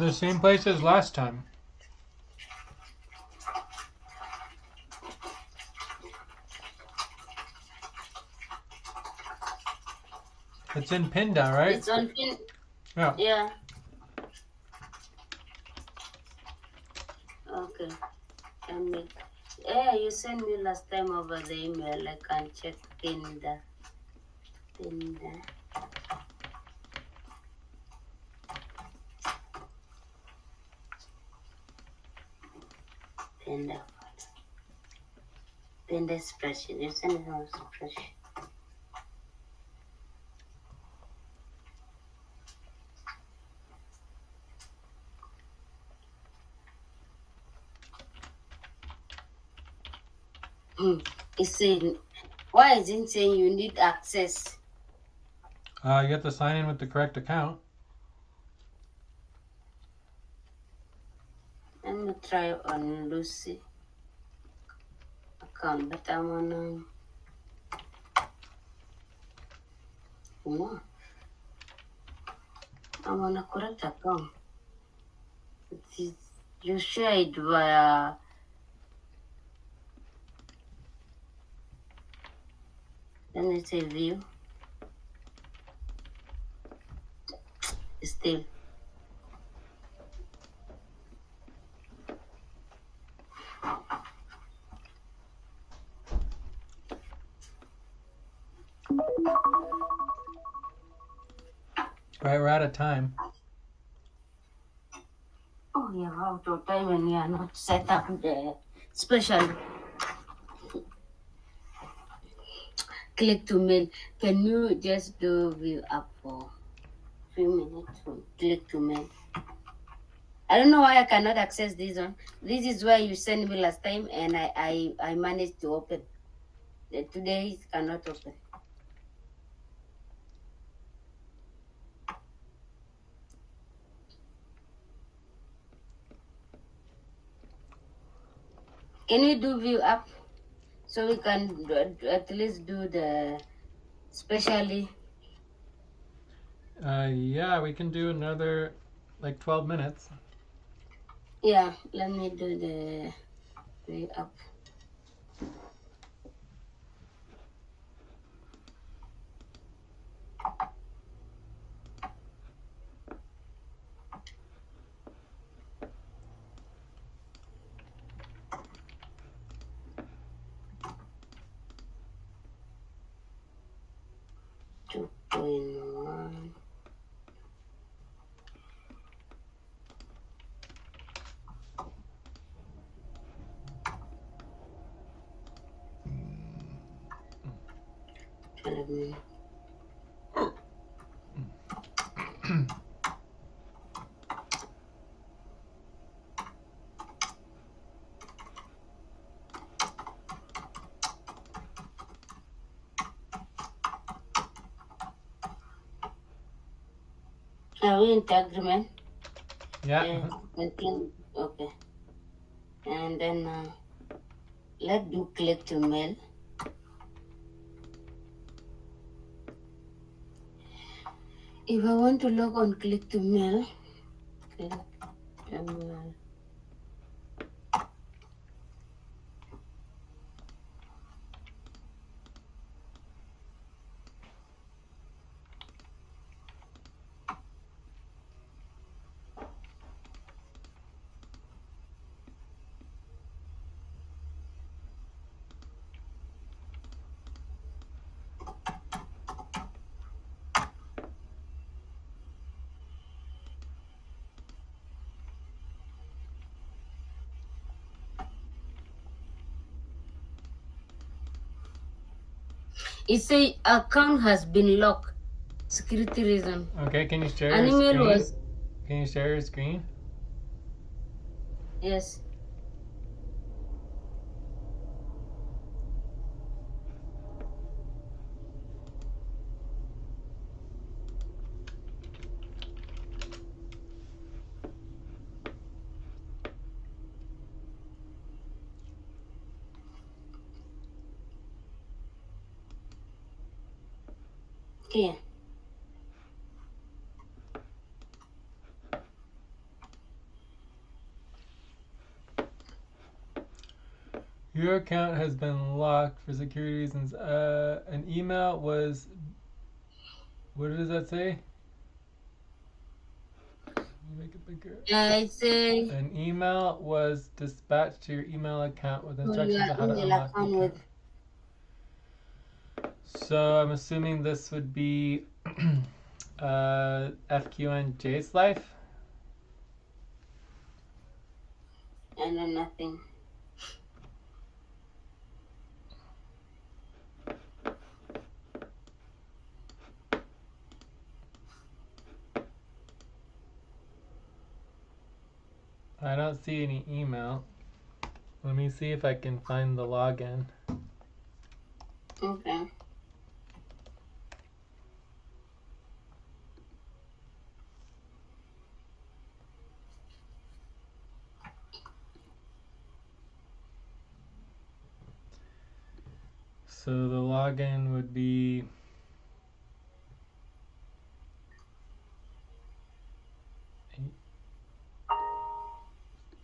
The same place as last time. It's in Pinda, right? It's on Pin. Yeah. Yeah. Okay. Yeah, you sent me last time over the email. I can check Pinda. Pinda. Pinda. Pinda spreadsheet. You send it on spreadsheet. It's saying, why is it saying you need access? You have to sign in with the correct account. Let me try on Lucy account, but I'm on I'm on a correct account. You share it via let me say view. Still. Right, we're out of time. Oh, you're out of time when you are not set up the special click to mail. Can you just do view up for a few minutes for click to mail? I don't know why I cannot access this one. This is where you sent me last time and I managed to open. Today it cannot open. Can you do view up so we can at least do the specially? Yeah, we can do another like 12 minutes. Yeah, let me do the view up. Are we into agreement? Yeah. Okay. And then let's do click to mail. If I want to log on click to mail, click to mail. It say account has been locked. Security reason. Okay, can you share An your email screen? was Can you share your screen? yes. Okay. Your account has been locked for security reasons. An email was. What does that say? Make it bigger. I say An email was dispatched to your email account with instructions your on how to email unlock the account account. with So I'm assuming this would be FQNJ's life. and then nothing. I don't see any email. Let me see if I can find the login. Okay. So the login would be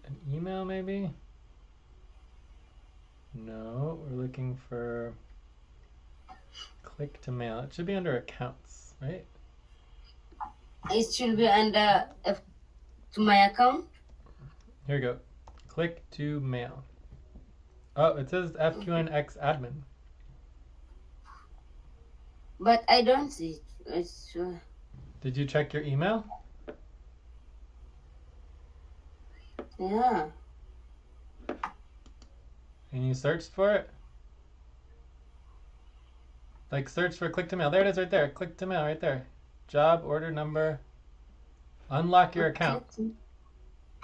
an email maybe? No, we're looking for click to mail. It should be under accounts, right? It should be under to my account. Here we go. Click to mail. Oh, it says FQNX admin. But I don't see it. Did you check your email? Yeah. And you searched for it? Like search for click to mail. There it is right there. Click to mail right there. Job, order number. Unlock your account.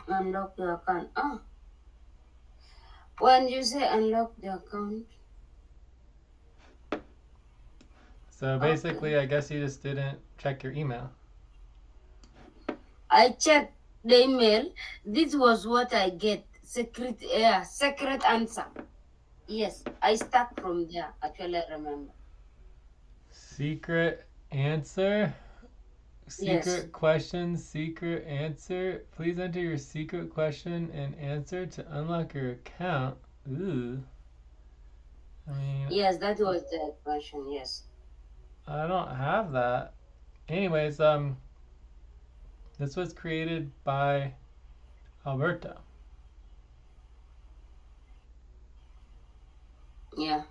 Unlock your account. Oh. When you say unlock the account. So basically, I guess you just didn't check your email. I checked the email. This was what I get. Secret answer. Yes, I start from there. Actually, I remember. Secret answer. Secret Yes. question, secret answer. Please enter your secret question and answer to unlock your account. Ooh. I mean, Yes, that was the question. Yes. I don't have that. Anyways, this was created by Alberto. Yeah.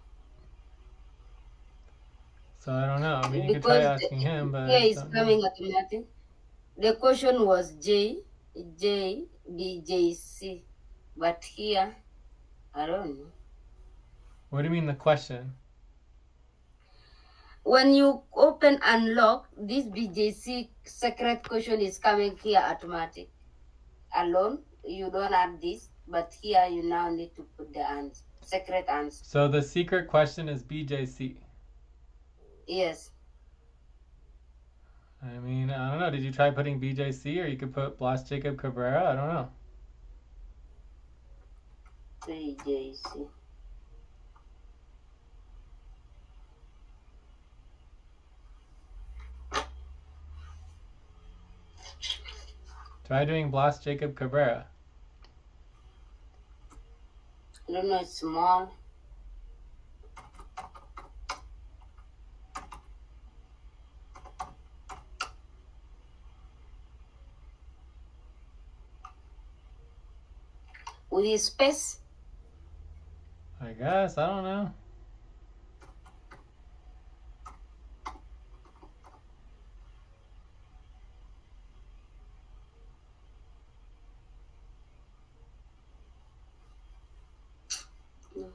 So I don't know. I mean, you could try Because asking him, but here I is don't know. coming automatic. The question was J, B, J, C. But here, I don't know. What do you mean the question? When you open unlock, this BJC secret question is coming here automatic. Alone, you don't add this, but here you now need to put the answer, secret answer. So the secret question is BJC. Yes. I mean, I don't know. Did you try putting BJC, or you could put Blas Jacob Cabrera? I don't know. BJC. Try doing Blas Jacob Cabrera. I don't know, it's small. With a space? I guess. I don't know. No.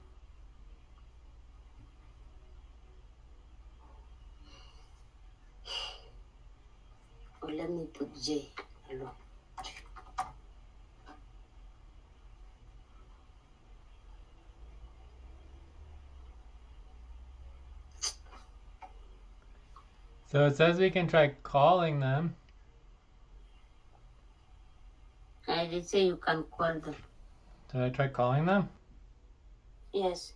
Let me put J. Hello. So it says we can try calling them. I did say you can call them. Did I try calling them? Yes.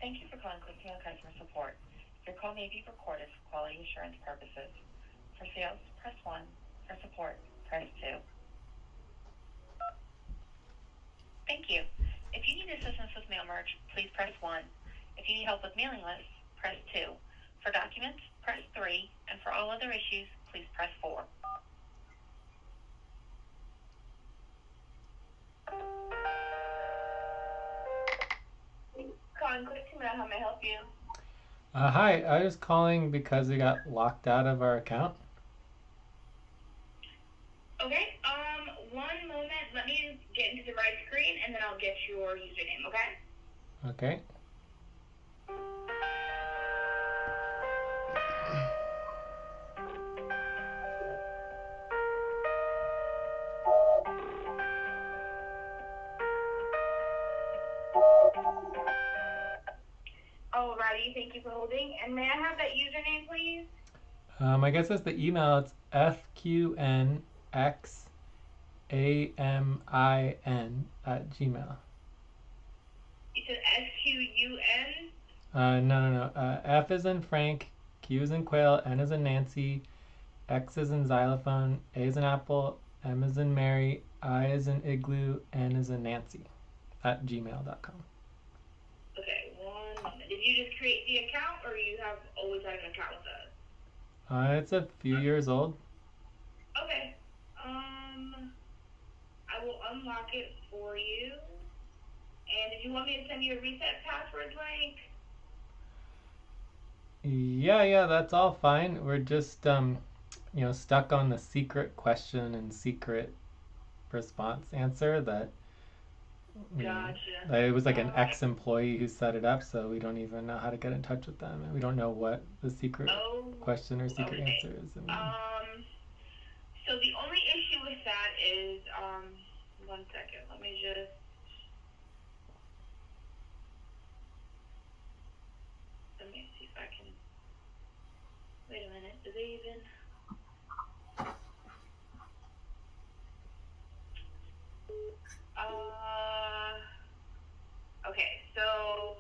Thank you for calling Clickmail Customer Support. Your call may be recorded for quality assurance purposes. For sales, press 1. For support, press 2. Thank you. If you need assistance with mail merge, please press 1. If you need help with mailing lists, press 2. For documents, press 3. And for all other issues, please press 4. Calling Clickmail, how may I help you? Hi, I was calling because we got locked out of our account. Okay, one moment. Let me get into the right screen and then I'll get your username, okay? Okay. Alrighty, thank you for holding. And may I have that username, please? I guess it's the email. It's fqnxamin@gmail. You said SQUN? No. F is in Frank, Q is in Quail, N is in Nancy, X is in Xylophone, A is in Apple, M is in Mary, I is in Igloo, N is in Nancy @gmail.com. Okay, one moment. Did you just create the account or you have always had an account with us? It's a few years old. Okay. I will unlock it for you. And did you want me to send you a reset password link? Yeah, that's all fine. We're just stuck on the secret question and secret response answer that Gotcha. it was like an ex-employee who set it up, so we don't even know how to get in touch with them, and we don't know what the secret question or secret answer is. So the only issue with that is, 1 second, let me just. Let me see if I can. Wait a minute, do they even? Okay, so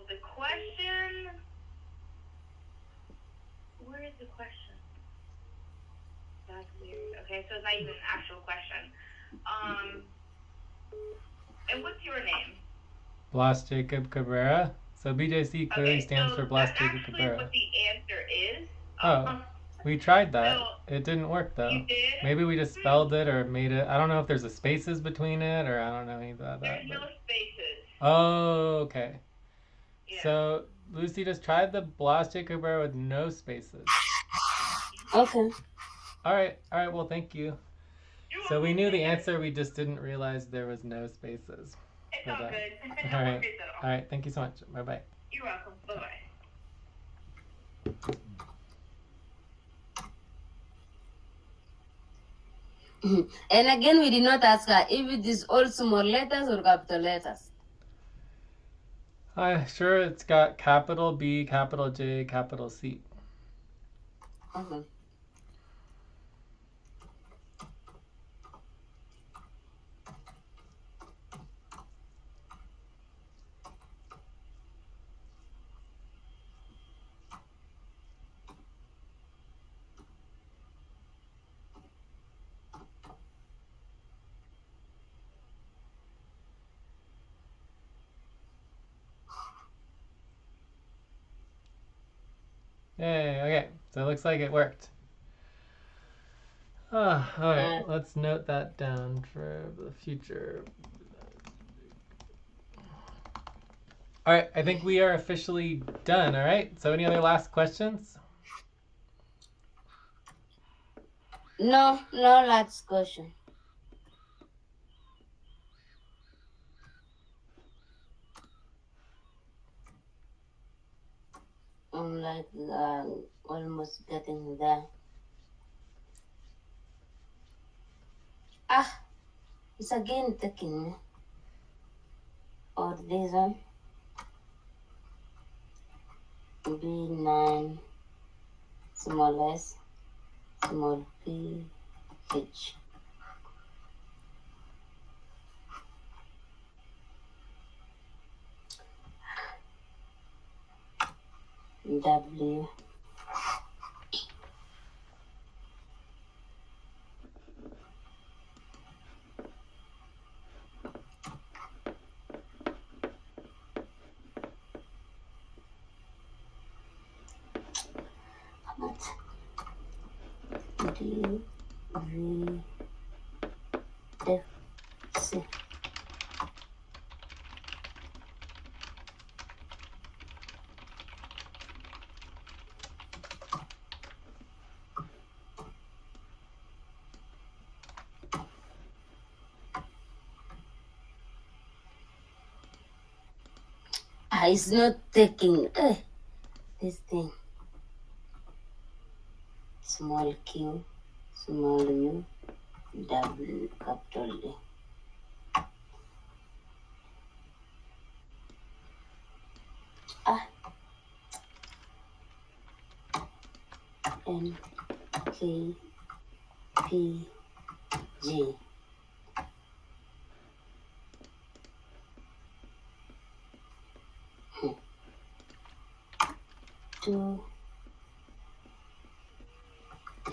the question. Where is the question? That's weird. Okay, so it's not even an actual question. And what's your name? Blas Jacob Cabrera. So BJC clearly stands for Blas Jacob Cabrera. That's actually what the answer is. We tried that. So it didn't work though. You did? Maybe we just spelled it or made it. I don't know if there's a spaces between it, or I don't know anything about that. There's no spaces. Oh, okay. Yeah. So Lucy just tried the Blas Jacob Cabrera with no spaces. Okay. All right. Well, thank you. So we knew the answer, we just didn't realize there was no spaces. It's all good. All right. Thank you so much. Bye-bye. You're welcome. Bye-bye. And again, we did not ask her if it is all small letters or capital letters. Sure, it's got capital B, capital J, capital C. Okay. Yay, okay. So it looks like it worked. All right, let's note that down for the future. All right, I think we are officially done, all right? So any other last questions? No, no last question. I'm like almost getting there. Ah, it's again taking me. Or this one. B9, small s, small p, h. W. D, V, F, C. It's not taking this thing. Small q, small u, W, capital D. N, K, P, G. Two,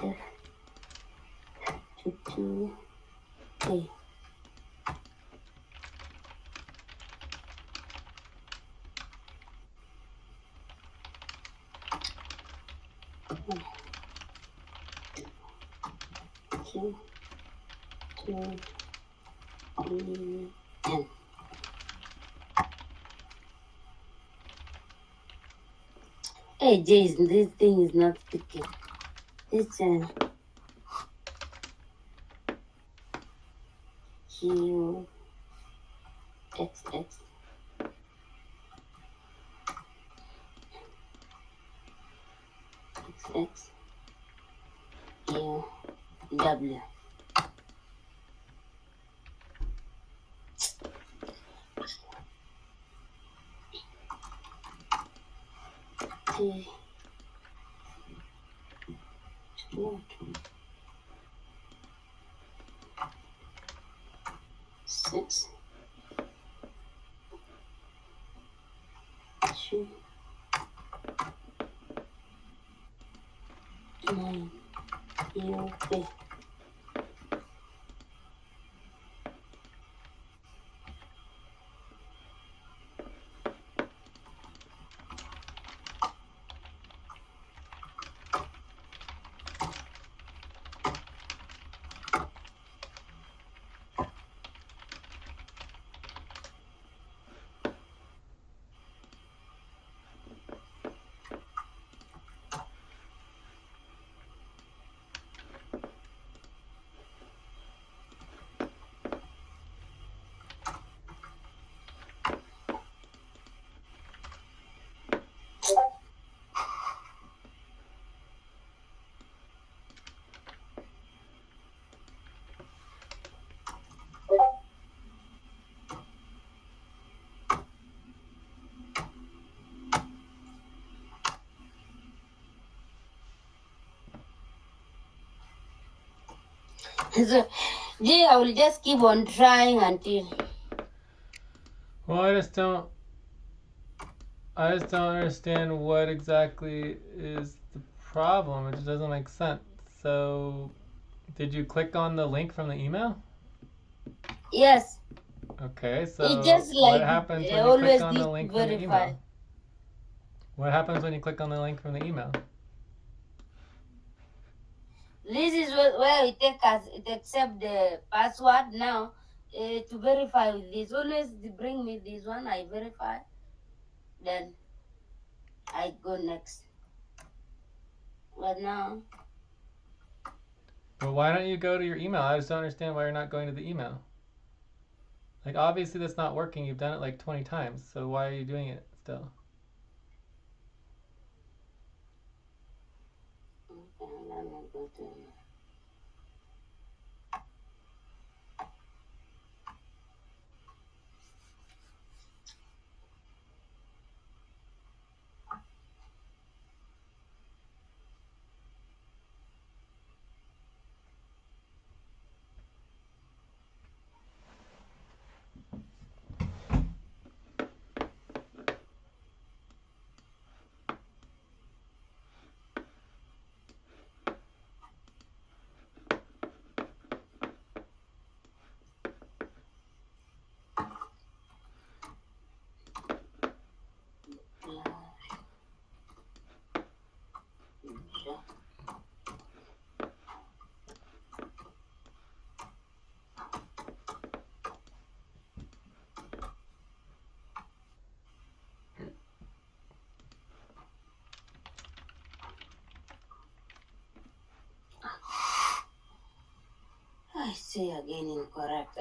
F, two, A. Q, two, E, N. Hey, Jason, this thing is not picking. It's Q, X, X. X, U, W. T, two, 6, 2, 9, U, V. So, Jay, I will just keep on trying until. Well, I just don't understand what exactly is the problem. It just doesn't make sense. So, did you click on the link from the email? Yes. Okay, so It just what like happens when you click on the link from the verify. email? What happens when you click on the link from the email? This is where it accept the password now to verify with this. Always they bring me this one, I verify, then I go next. But now, Well, why don't you go to your email? I just don't understand why you're not going to the email. Like, obviously that's not working. You've done it like 20 times, so why are you doing it still? I say again incorrect.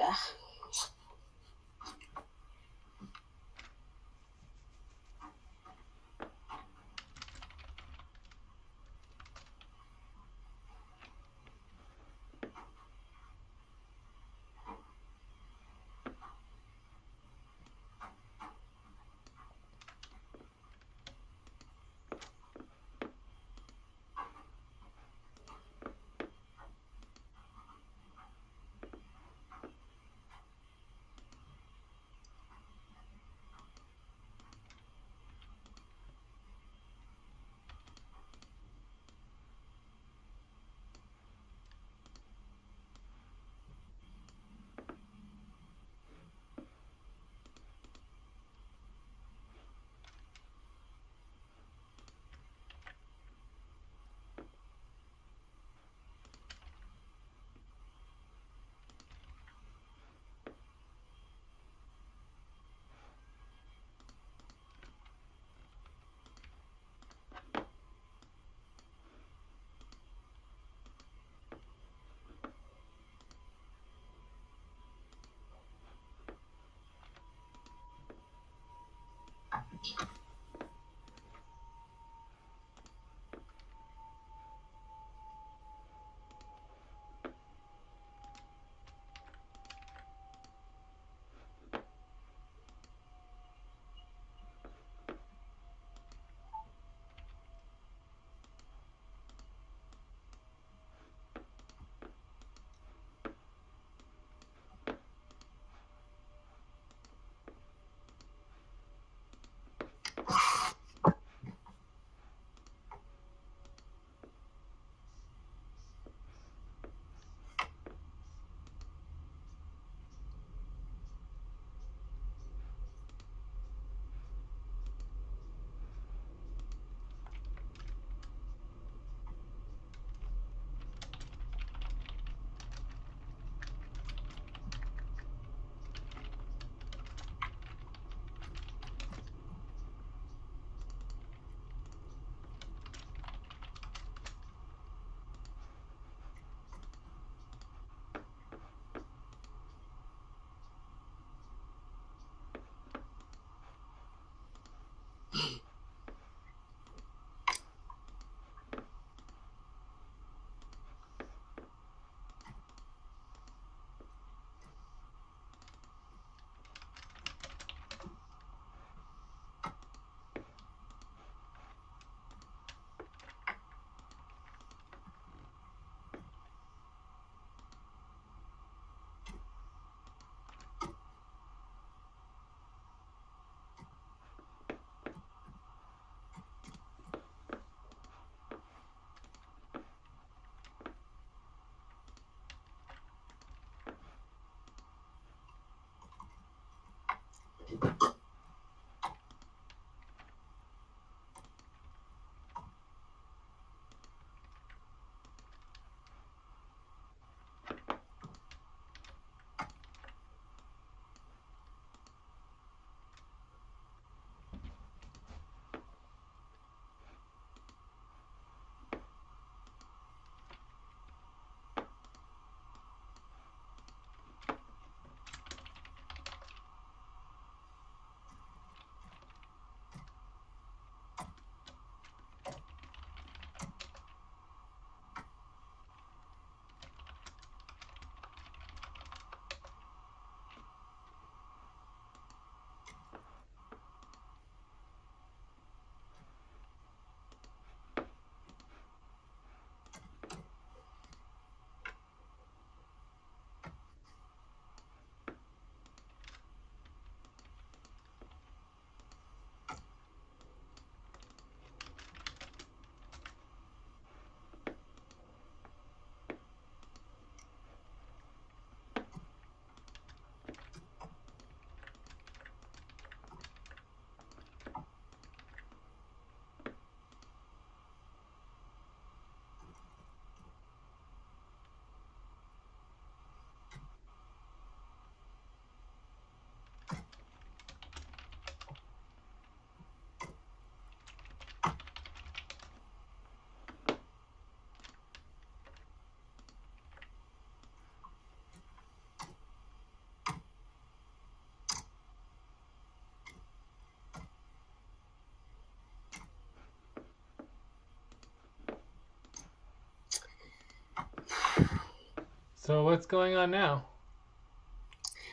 So what's going on now?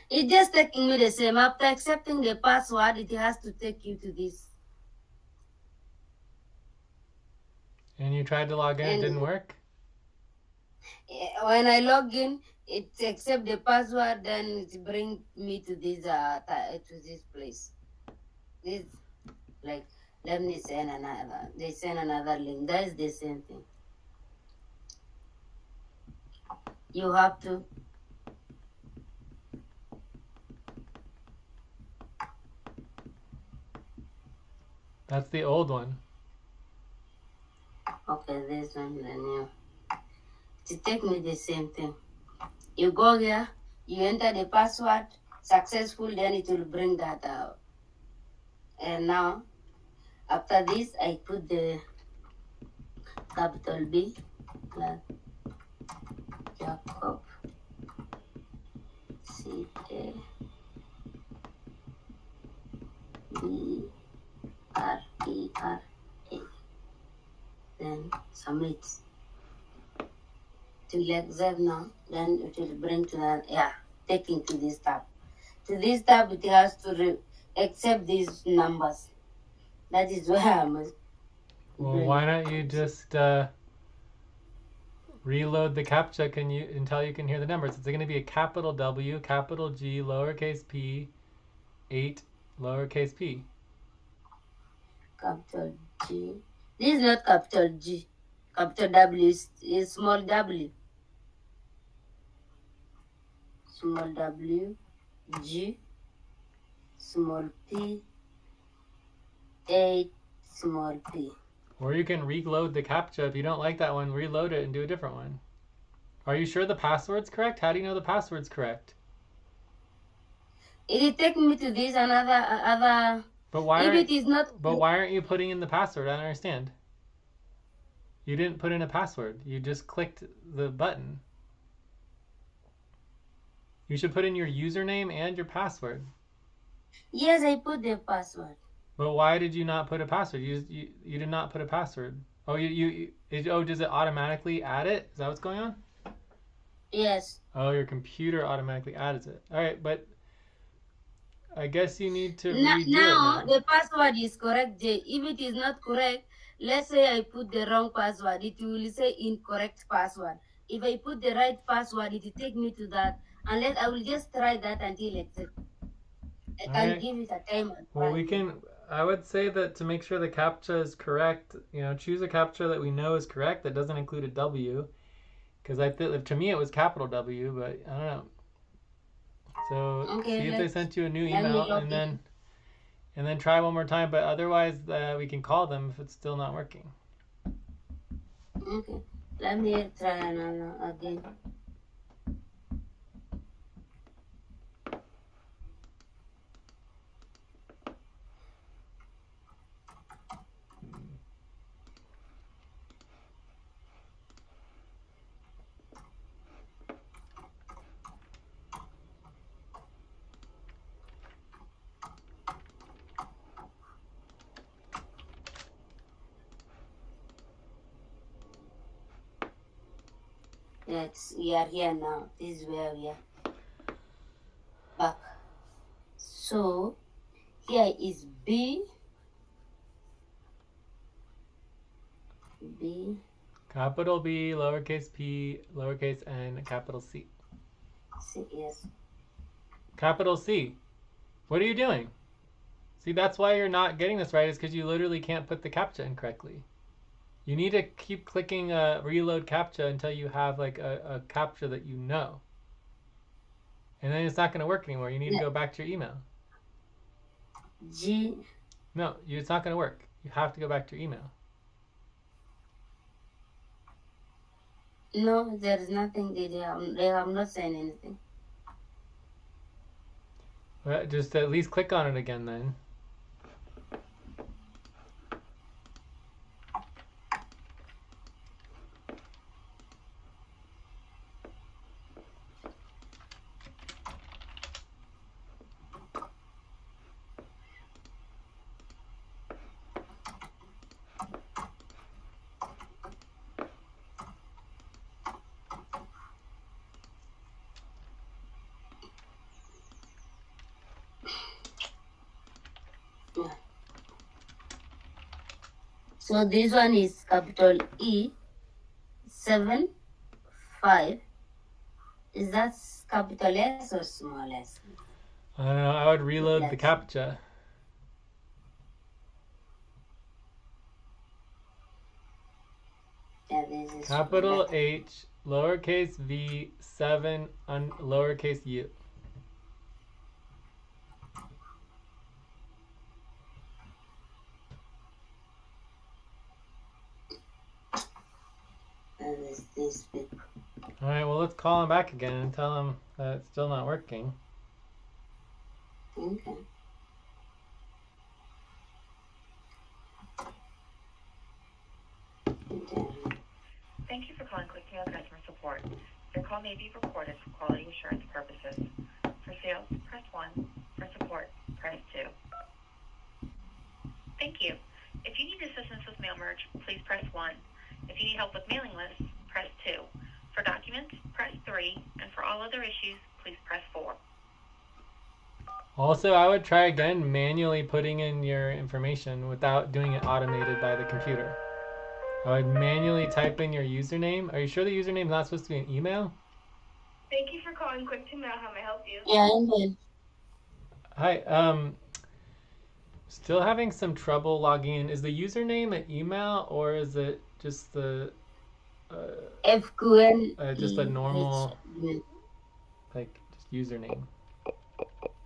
It's just taking me the same. After accepting the password, it has to take you to this. And you tried to log in, it didn't work? When I log in, it accept the password, then it bring me to this place. This, like, let me send another. They send another link. That is the same thing. You have to. That's the old one. Okay, this one, the new. To take me the same thing. You go here, you enter the password, successful, then it will bring that out. And now, after this, I put the capital B, like Jacob, C-A-B-R-E-R-A. Then submit. To accept now, then it will bring to that, taking to this tab. To this tab, it has to accept these numbers. That is where I must. Well, why don't you just reload the CAPTCHA until you can hear the numbers? It's going to be a capital W, capital G, lowercase p, 8, lowercase p. Capital G. This is not capital G. Capital W is small w. Small w, G, small p, 8, small p. Or you can reload the CAPTCHA. If you don't like that one, reload it and do a different one. Are you sure the password's correct? How do you know the password's correct? It will take me to this other. But why? If it is not. But why aren't you putting in the password? I don't understand. You didn't put in a password. You just clicked the button. You should put in your username and your password. Yes, I put the password. But why did you not put a password? You did not put a password. Oh, does it automatically add it? Is that what's going on? Yes. Oh, your computer automatically adds it. All right, but I guess you need to redo it now. The password is correct, Jay. If it is not correct, let's say I put the wrong password, it will say incorrect password. If I put the right password, it will take me to that. Unless I will just try that until exit. I can give it a time. Well, I would say that to make sure the CAPTCHA is correct, choose a CAPTCHA that we know is correct that doesn't include a W. Because to me it was capital W, but I don't know. So see if they sent you a new email and then try one more time. But otherwise, we can call them if it's still not working. Okay, let me try another again. Yes, we are here now. This is where we are. Back. So, here is B. B. Capital B, lowercase p, lowercase n, capital C. C, yes. Capital C. What are you doing? See, that's why you're not getting this right, is because you literally can't put the CAPTCHA in correctly. You need to keep clicking reload CAPTCHA until you have like a CAPTCHA that you know. And then it's not going to work anymore. You need to go back to your email. G. No, it's not going to work. You have to go back to your email. No, there is nothing. They have not said anything. Well, just at least click on it again then. So this one is capital E 7 5. Is that capital S or small s? I don't know. I would reload the CAPTCHA. Yeah, this is Capital H, lowercase v, 7, lowercase u. That is this big. All right, well, let's call him back again and tell him that it's still not working. Okay. Thank you for calling QuickMail customer support. Your call may be recorded for quality assurance purposes. For sales, press 1. For support, press 2. Thank you. If you need assistance with mail merge, please press 1. If you need help with mailing lists, press 2. For documents, press 3. And for all other issues, please press 4. Also, I would try again manually putting in your information without doing it automated by the computer. I would manually type in your username. Are you sure the username is not supposed to be an email? Thank you for calling Quick to Mail. How may I help you? Yeah, email. Hi, still having some trouble logging in. Is the username an email or is it just the FQN just a normal like just username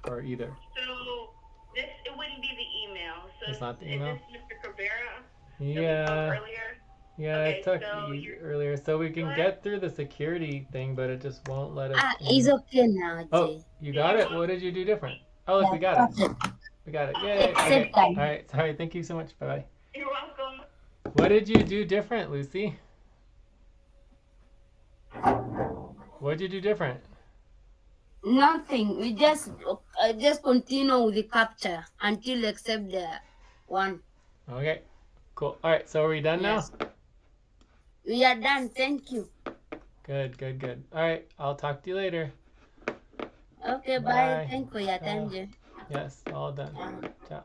or either? So it wouldn't be the email. So It's not the email? Is this Mr. Cabrera? Yeah. Earlier? Yeah, Okay, I talked so to you earlier, so we can get through the security thing, but it just won't let us. It's okay now. Oh, you got it? What did you do different? Oh, look, we got it. We got it. Yay. Okay. All right. Sorry. Thank you so much. Bye-bye. You're welcome. What did you do different, Lucy? What did you do different? Nothing. We just continue with the capture until accept the one. Okay. Cool. All right. So are we done now? We are done. Thank you. Good. Good. Good. All right. I'll talk to you later. Okay. Bye. Thank you for your time, Jay. Yes. All done. Ciao.